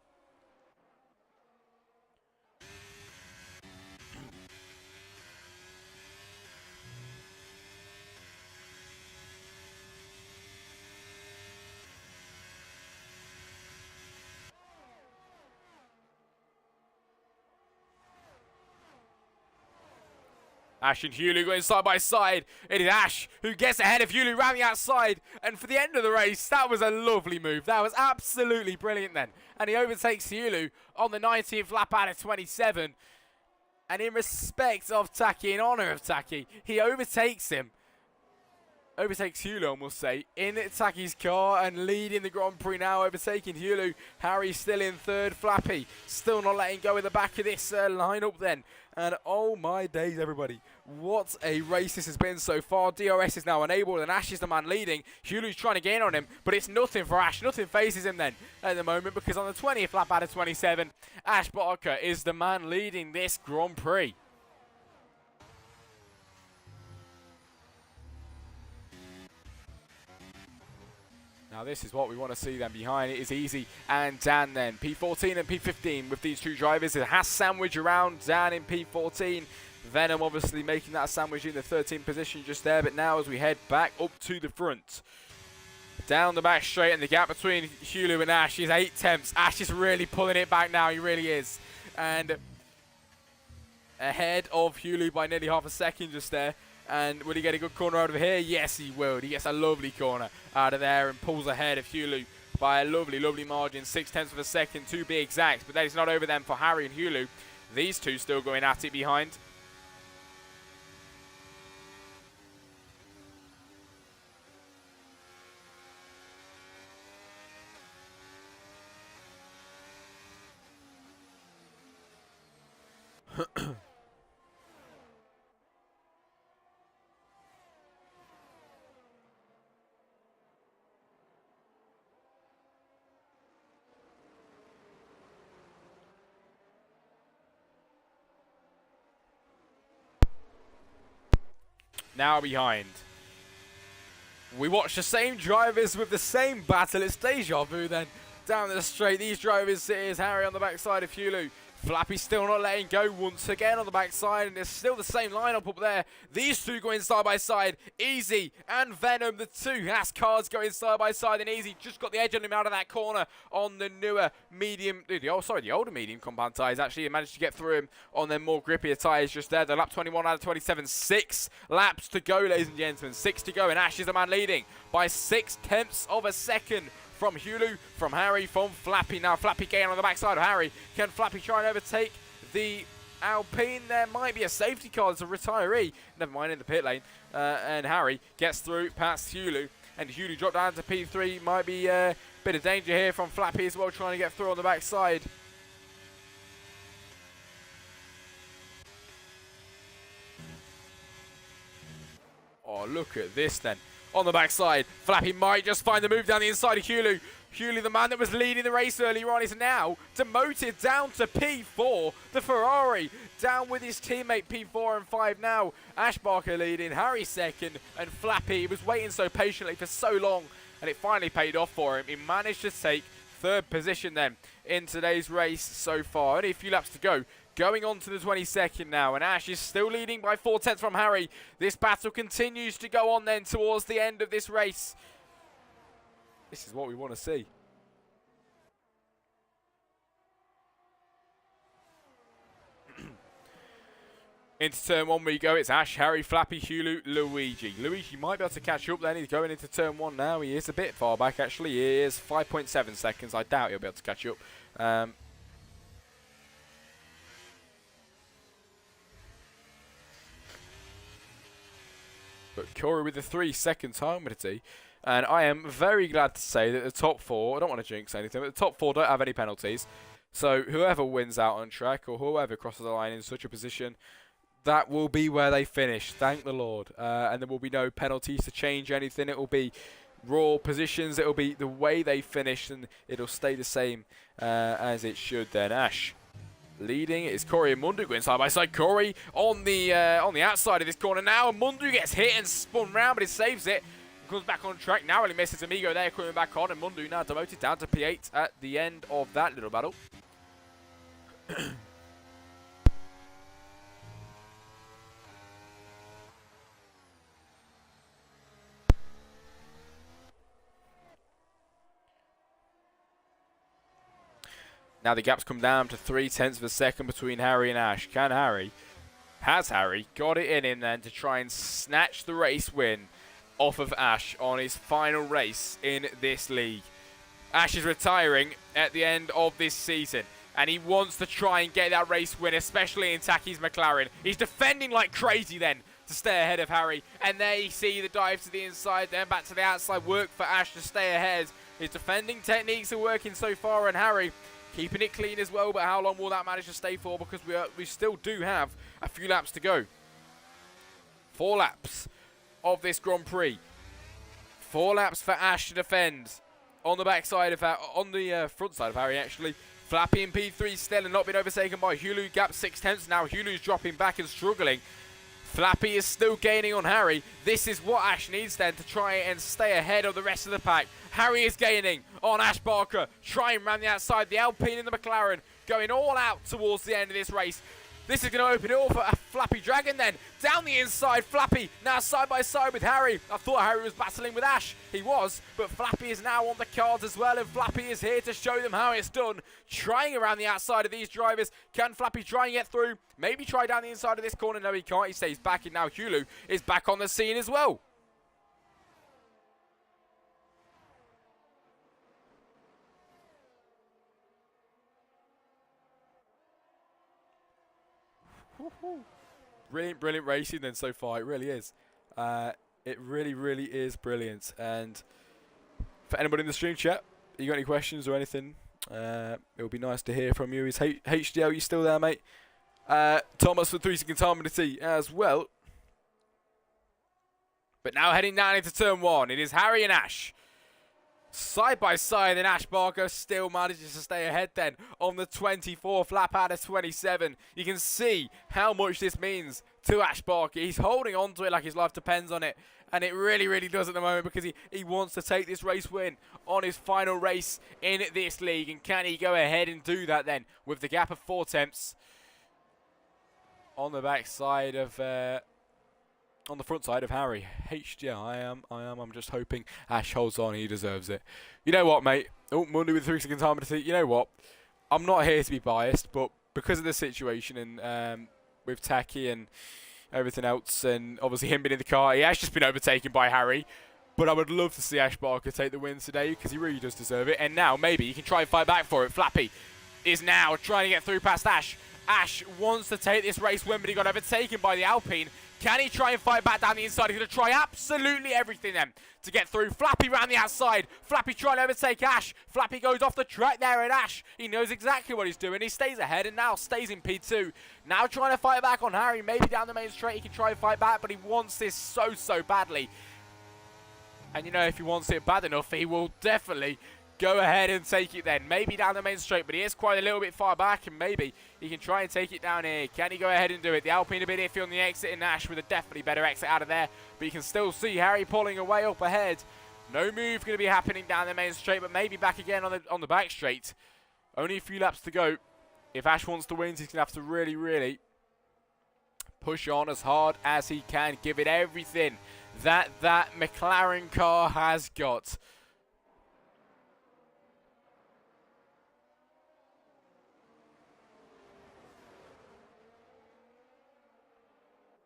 Ash and Hulu going side by side. It is Ash who gets ahead of Hulu round the outside. And for the end of the race, that was a lovely move. That was absolutely brilliant then. And he overtakes Hulu on the 19th lap out of 27. And in respect of Taki, in honour of Taki, he overtakes him. Overtakes Hulu, I must say, in Taki's car and leading the Grand Prix now, overtaking Hulu. Harry still in third. Flappy still not letting go of the back of this lineup then. And oh my days, everybody. What a race this has been so far. DRS is now enabled and Ash is the man leading. Hulu's trying to gain on him, but it's nothing for Ash. Nothing phases him then at the moment, because on the 20th lap out of 27, Ash Barker is the man leading this Grand Prix. Now this is what we want to see then. Behind it is Easy and Dan then. P14 and P15 with these two drivers. It has sandwich around Dan in P14. Venom obviously making that sandwich in the 13th position just there. But now as we head back up to the front, down the back straight, and the gap between Hulu and Ash is 8 tenths. Ash is really pulling it back now. He really is. And ahead of Hulu by nearly half a second just there. And will he get a good corner out of here? Yes, he will. He gets a lovely corner out of there and pulls ahead of Hulu by a lovely, lovely margin. 6 tenths of a second to be exact. But that is not over then for Harry and Hulu. These two still going at it behind. Now behind. We watch the same drivers with the same battle. It's deja vu then. Down the straight, these drivers, it is Harry on the backside of Hulu. Flappy still not letting go once again on the backside, and it's still the same lineup up there. These two going side by side. Easy and Venom, the two Haas cars going side by side, and Easy just got the edge on him out of that corner on the newer medium, the older medium compound tyres. Actually, he managed to get through him on their more grippier tyres just there. The lap 21 out of 27. 6 laps to go, ladies and gentlemen. 6 to go, and Ash is the man leading by 6 tenths of a second from Hulu, from Harry, from Flappy. Now Flappy getting on the backside of Harry. Can Flappy try and overtake the Alpine? There might be a safety car as a retiree. Never mind, in the pit lane. And Harry gets through past Hulu. And Hulu drop down to P3. Might be a bit of danger here from Flappy as well, trying to get through on the backside. Oh, look at this then. On the backside, Flappy might just find the move down the inside of Hulu. Hulu, the man that was leading the race earlier on, is now demoted down to P4. The Ferrari down with his teammate P4 and 5 now. Ash Barker leading, Harry second, and Flappy was waiting so patiently for so long, and it finally paid off for him. He managed to take third position then in today's race so far. Only a few laps to go. Going on to the 22nd now, and Ash is still leading by 4/10 from Harry. This battle continues to go on then towards the end of this race. This is what we want to see. Into turn 1 we go. It's Ash, Harry, Flappy, Hulu, Luigi. Luigi might be able to catch up then. He's going into turn 1 now. He is a bit far back actually. He is 5.7 seconds. I doubt he'll be able to catch up. But Corey with the 3-second time penalty. And I am very glad to say that the top 4, I don't want to jinx anything, but the top 4 don't have any penalties. So whoever wins out on track or whoever crosses the line in such a position, that will be where they finish. Thank the Lord. And there will be no penalties to change anything. It will be raw positions. It will be the way they finish, and it'll stay the same as it should then. Ash leading is Corey and Mundu going side by side. Corey on the outside of this corner now, and Mundu gets hit and spun round, but he saves it. Comes back on track. Narrowly misses Amigo there, coming back on, and Mundu now demoted down to P8 at the end of that little battle. Now the gap's come down to 0.3 of a second between Harry and Ash. Has Harry got it in him then to try and snatch the race win off of Ash on his final race in this league? Ash is retiring at the end of this season, and he wants to try and get that race win, especially in Taki's McLaren. He's defending like crazy then to stay ahead of Harry, and there you see the dive to the inside, then back to the outside. Work for Ash to stay ahead. His defending techniques are working so far, and Harry keeping it clean as well, but how long will that manage to stay for? Because we still do have a few laps to go. 4 laps of this Grand Prix. 4 laps for Ash to defend on the backside of on the front side of Harry actually. Flappy in P3 still and not been overtaken by Hulu. Gap 0.6. Now Hulu's dropping back and struggling. Flappy is still gaining on Harry. This is what Ash needs then to try and stay ahead of the rest of the pack. Harry is gaining on Ash Barker, trying around the outside. The Alpine and the McLaren going all out towards the end of this race. This is going to open it all for a Flappy Dragon then. Down the inside, Flappy now side by side with Harry. I thought Harry was battling with Ash. He was, but Flappy is now on the cards as well, and Flappy is here to show them how it's done. Trying around the outside of these drivers. Can Flappy try and get through? Maybe try down the inside of this corner. No, he can't. He stays back, and now Hulu is back on the scene as well. Brilliant racing then so far. It really is. It really is brilliant. And for anybody in the stream chat, you got any questions or anything, it would be nice to hear from you. Is HDL, you still there, mate? Thomas for 3-second time penalty as well. But now heading down into turn 1, it is Harry and Ash. Side by side, and Ash Barker still manages to stay ahead then on the 24th lap out of 27. You can see how much this means to Ash Barker. He's holding on to it like his life depends on it. And it really does at the moment, because he wants to take this race win on his final race in this league. And can he go ahead and do that then with the gap of 0.4 on the backside of... on the front side of Harry. HDL, I'm just hoping Ash holds on. He deserves it. You know what, mate? Oh, Monday with 3-second time penalty. You know what? I'm not here to be biased, but because of the situation and with Taki and everything else, and obviously him being in the car, he has just been overtaken by Harry. But I would love to see Ash Barker take the win today because he really does deserve it. And now maybe he can try and fight back for it. Flappy is now trying to get through past Ash. Ash wants to take this race win, but he got overtaken by the Alpine. Can he try and fight back down the inside? He's going to try absolutely everything then to get through. Flappy round the outside. Flappy trying to overtake Ash. Flappy goes off the track there, and Ash, he knows exactly what he's doing. He stays ahead and now stays in P2. Now trying to fight back on Harry. Maybe down the main straight he can try and fight back, but he wants this so badly. And you know, if he wants it bad enough, he will definitely go ahead and take it then. Maybe down the main straight, but he is quite a little bit far back, and maybe he can try and take it down here. Can he go ahead and do it? The Alpine a bit iffy on the exit, and Ash with a definitely better exit out of there. But you can still see Harry pulling away up ahead. No move going to be happening down the main straight, but maybe back again on the back straight. Only a few laps to go. If Ash wants to win, he's going to have to really push on as hard as he can. Give it everything that McLaren car has got.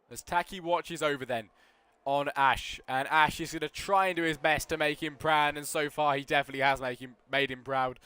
As Taki watches over then on Ash, and Ash is going to try and do his best to make him proud, and so far he definitely has made him proud.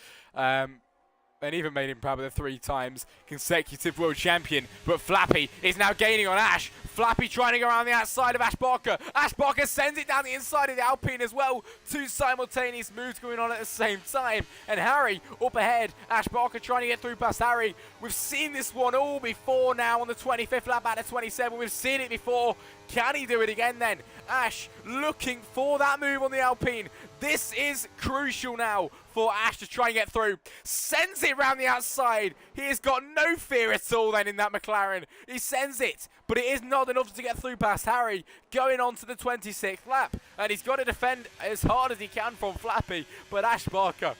And even made him proud with a 3 times consecutive world champion. But Flappy is now gaining on Ash. Flappy trying to go around the outside of Ash Barker. Ash Barker sends it down the inside of the Alpine as well. 2 simultaneous moves going on at the same time. And Harry up ahead. Ash Barker trying to get through past Harry. We've seen this one all before now on the 25th lap out of 27. We've seen it before. Can he do it again then? Ash looking for that move on the Alpine. This is crucial now for Ash to try and get through. Sends it round the outside. He has got no fear at all then in that McLaren. He sends it, but it is not enough to get through past Harry. Going on to the 26th lap. And he's got to defend as hard as he can from Flappy. But Ash Barker,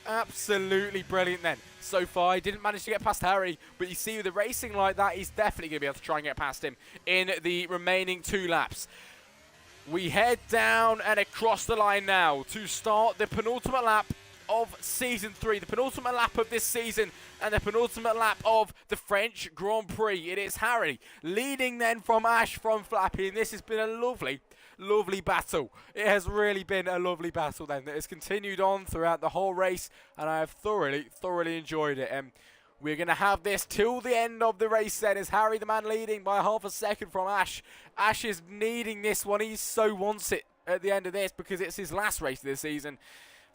absolutely brilliant then. So far, he didn't manage to get past Harry, but you see with the racing like that, he's definitely going to be able to try and get past him in the remaining 2 laps. We head down and across the line now to start the penultimate lap of Season 3, the penultimate lap of this season and the penultimate lap of the French Grand Prix. It is Harry leading then from Ash from Flappy, and this has been a lovely battle. It has really been a lovely battle then that has continued on throughout the whole race, and I have thoroughly enjoyed it. And we're going to have this till the end of the race then, as Harry the man leading by half a second from Ash. Ash is needing this one. He so wants it at the end of this because it's his last race of the season.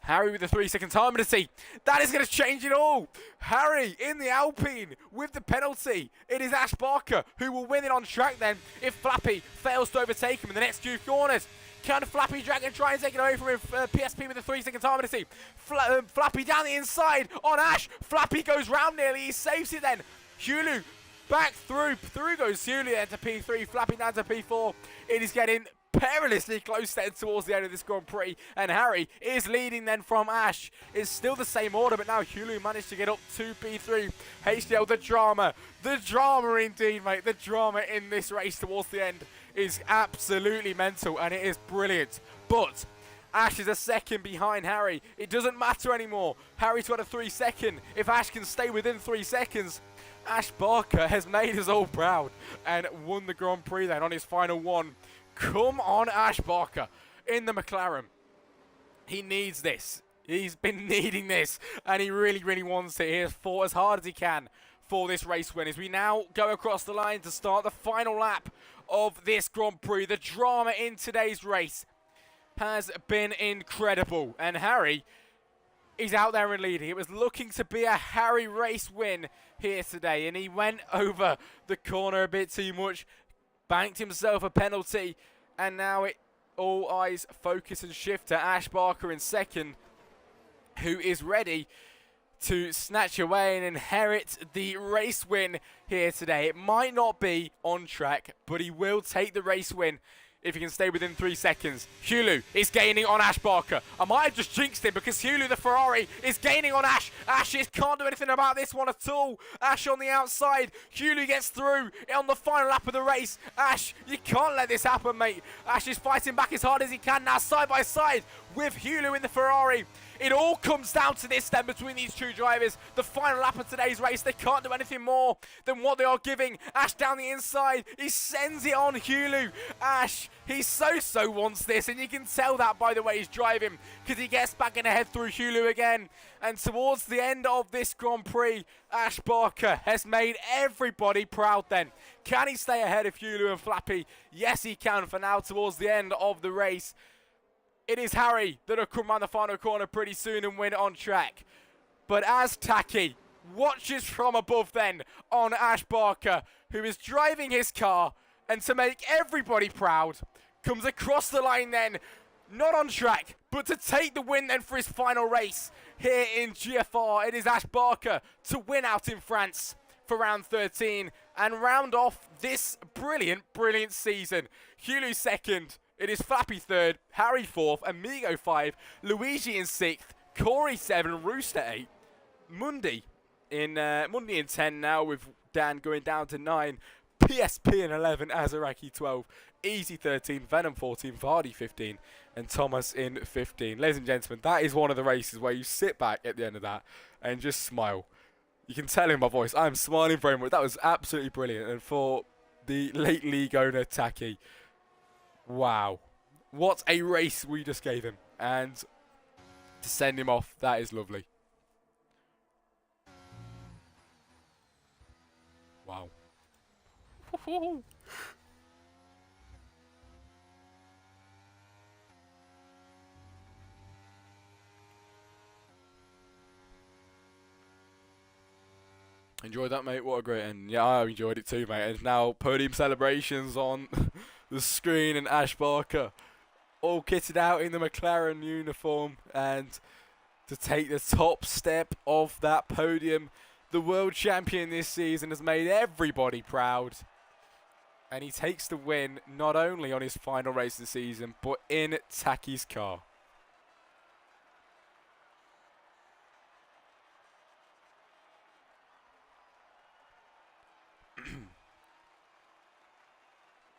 Harry with the 3-second time penalty. That is going to change it all. Harry in the Alpine with the penalty. It is Ash Barker who will win it on track then if Flappy fails to overtake him in the next few corners. Can Flappy Dragon try and take it away from him? PSP with the 3-second time penalty. Flappy down the inside on Ash. Flappy goes round nearly. He saves it then. Hulu back through. Through goes Hulu then to P3. Flappy down to P4. It is getting perilously close then towards the end of this Grand Prix, and Harry is leading then from Ash. It's still the same order, but now Hulu managed to get up to P3. HDL, the drama indeed, mate. The drama in this race towards the end is absolutely mental, and it is brilliant. But Ash is a second behind Harry. It doesn't matter anymore. Harry's got a 3-second. If Ash can stay within 3 seconds, Ash Barker has made us all proud and won the Grand Prix then on his final one. Come on, Ash Barker in the McLaren. He needs this. He's been needing this, and he really wants it. He has fought as hard as he can for this race win. As we now go across the line to start the final lap of this Grand Prix. The drama in today's race has been incredible, and Harry is out there and leading. It was looking to be a Harry race win here today, and he went over the corner a bit too much. Banked himself a penalty, and now all eyes focus and shift to Ash Barker in second, who is ready to snatch away and inherit the race win here today. It might not be on track, but he will take the race win if he can stay within 3 seconds. Hulu is gaining on Ash Barker. I might have just jinxed him because Hulu, the Ferrari, is gaining on Ash. Ash can't do anything about this one at all. Ash on the outside. Hulu gets through on the final lap of the race. Ash, you can't let this happen, mate. Ash is fighting back as hard as he can now, side by side with Hulu in the Ferrari. It all comes down to this then between these two drivers. The final lap of today's race, they can't do anything more than what they are giving. Ash down the inside, he sends it on Hulu. Ash, he so wants this, and you can tell that by the way he's driving, because he gets back in ahead through Hulu again. And towards the end of this Grand Prix, Ash Barker has made everybody proud then. Can he stay ahead of Hulu and Flappy? Yes, he can for now towards the end of the race. It is Harry that'll come around the final corner pretty soon and win on track. But as Taki watches from above then on Ash Barker, who is driving his car, and to make everybody proud, comes across the line then, not on track, but to take the win then for his final race here in GFR. It is Ash Barker to win out in France for round 13 and round off this brilliant season. Hulu second. It is Flappy third, Harry fourth, Amigo 5, Luigi in 6th, Corey 7, Rooster 8, Mundi in 10 now, with Dan going down to 9, PSP in 11, Azaraki 12, Easy 13, Venom 14, Vardy 15, and Thomas in 15. Ladies and gentlemen, that is one of the races where you sit back at the end of that and just smile. You can tell in my voice, I'm smiling very much. That was absolutely brilliant. And for the late league owner, Taki, wow, what a race we just gave him. And to send him off, that is lovely. Wow. Enjoyed that, mate. What a great end. Yeah, I enjoyed it too, mate. And now podium celebrations on the screen, and Ash Barker all kitted out in the McLaren uniform, and to take the top step of that podium. The world champion this season has made everybody proud, and he takes the win not only on his final race of the season, but in Taki's car.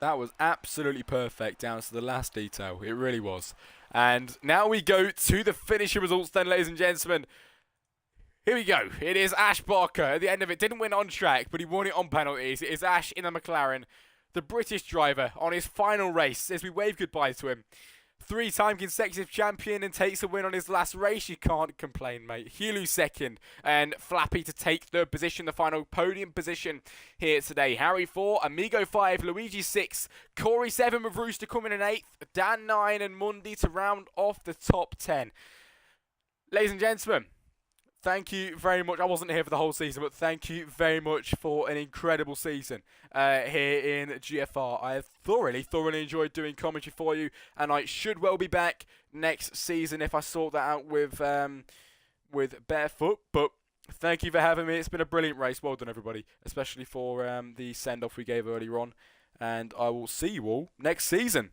That was absolutely perfect down to the last detail. It really was. And now we go to the finishing results then, ladies and gentlemen. Here we go. It is Ash Barker. At the end of it, didn't win on track, but he won it on penalties. It is Ash in the McLaren, the British driver, on his final race as we wave goodbye to him. 3-time consecutive champion, and takes a win on his last race. You can't complain, mate. Hulu second, and Flappy to take third position, the final podium position here today. Harry 4, Amigo 5, Luigi 6, Corey 7 with Rooster coming in 8th, Dan 9, and Mundi to round off the top 10. Ladies and gentlemen, thank you very much. I wasn't here for the whole season, but thank you very much for an incredible season here in GFR. I have thoroughly enjoyed doing commentary for you, and I should well be back next season if I sort that out with Barefoot. But thank you for having me. It's been a brilliant race. Well done, everybody, especially for the send-off we gave earlier on. And I will see you all next season.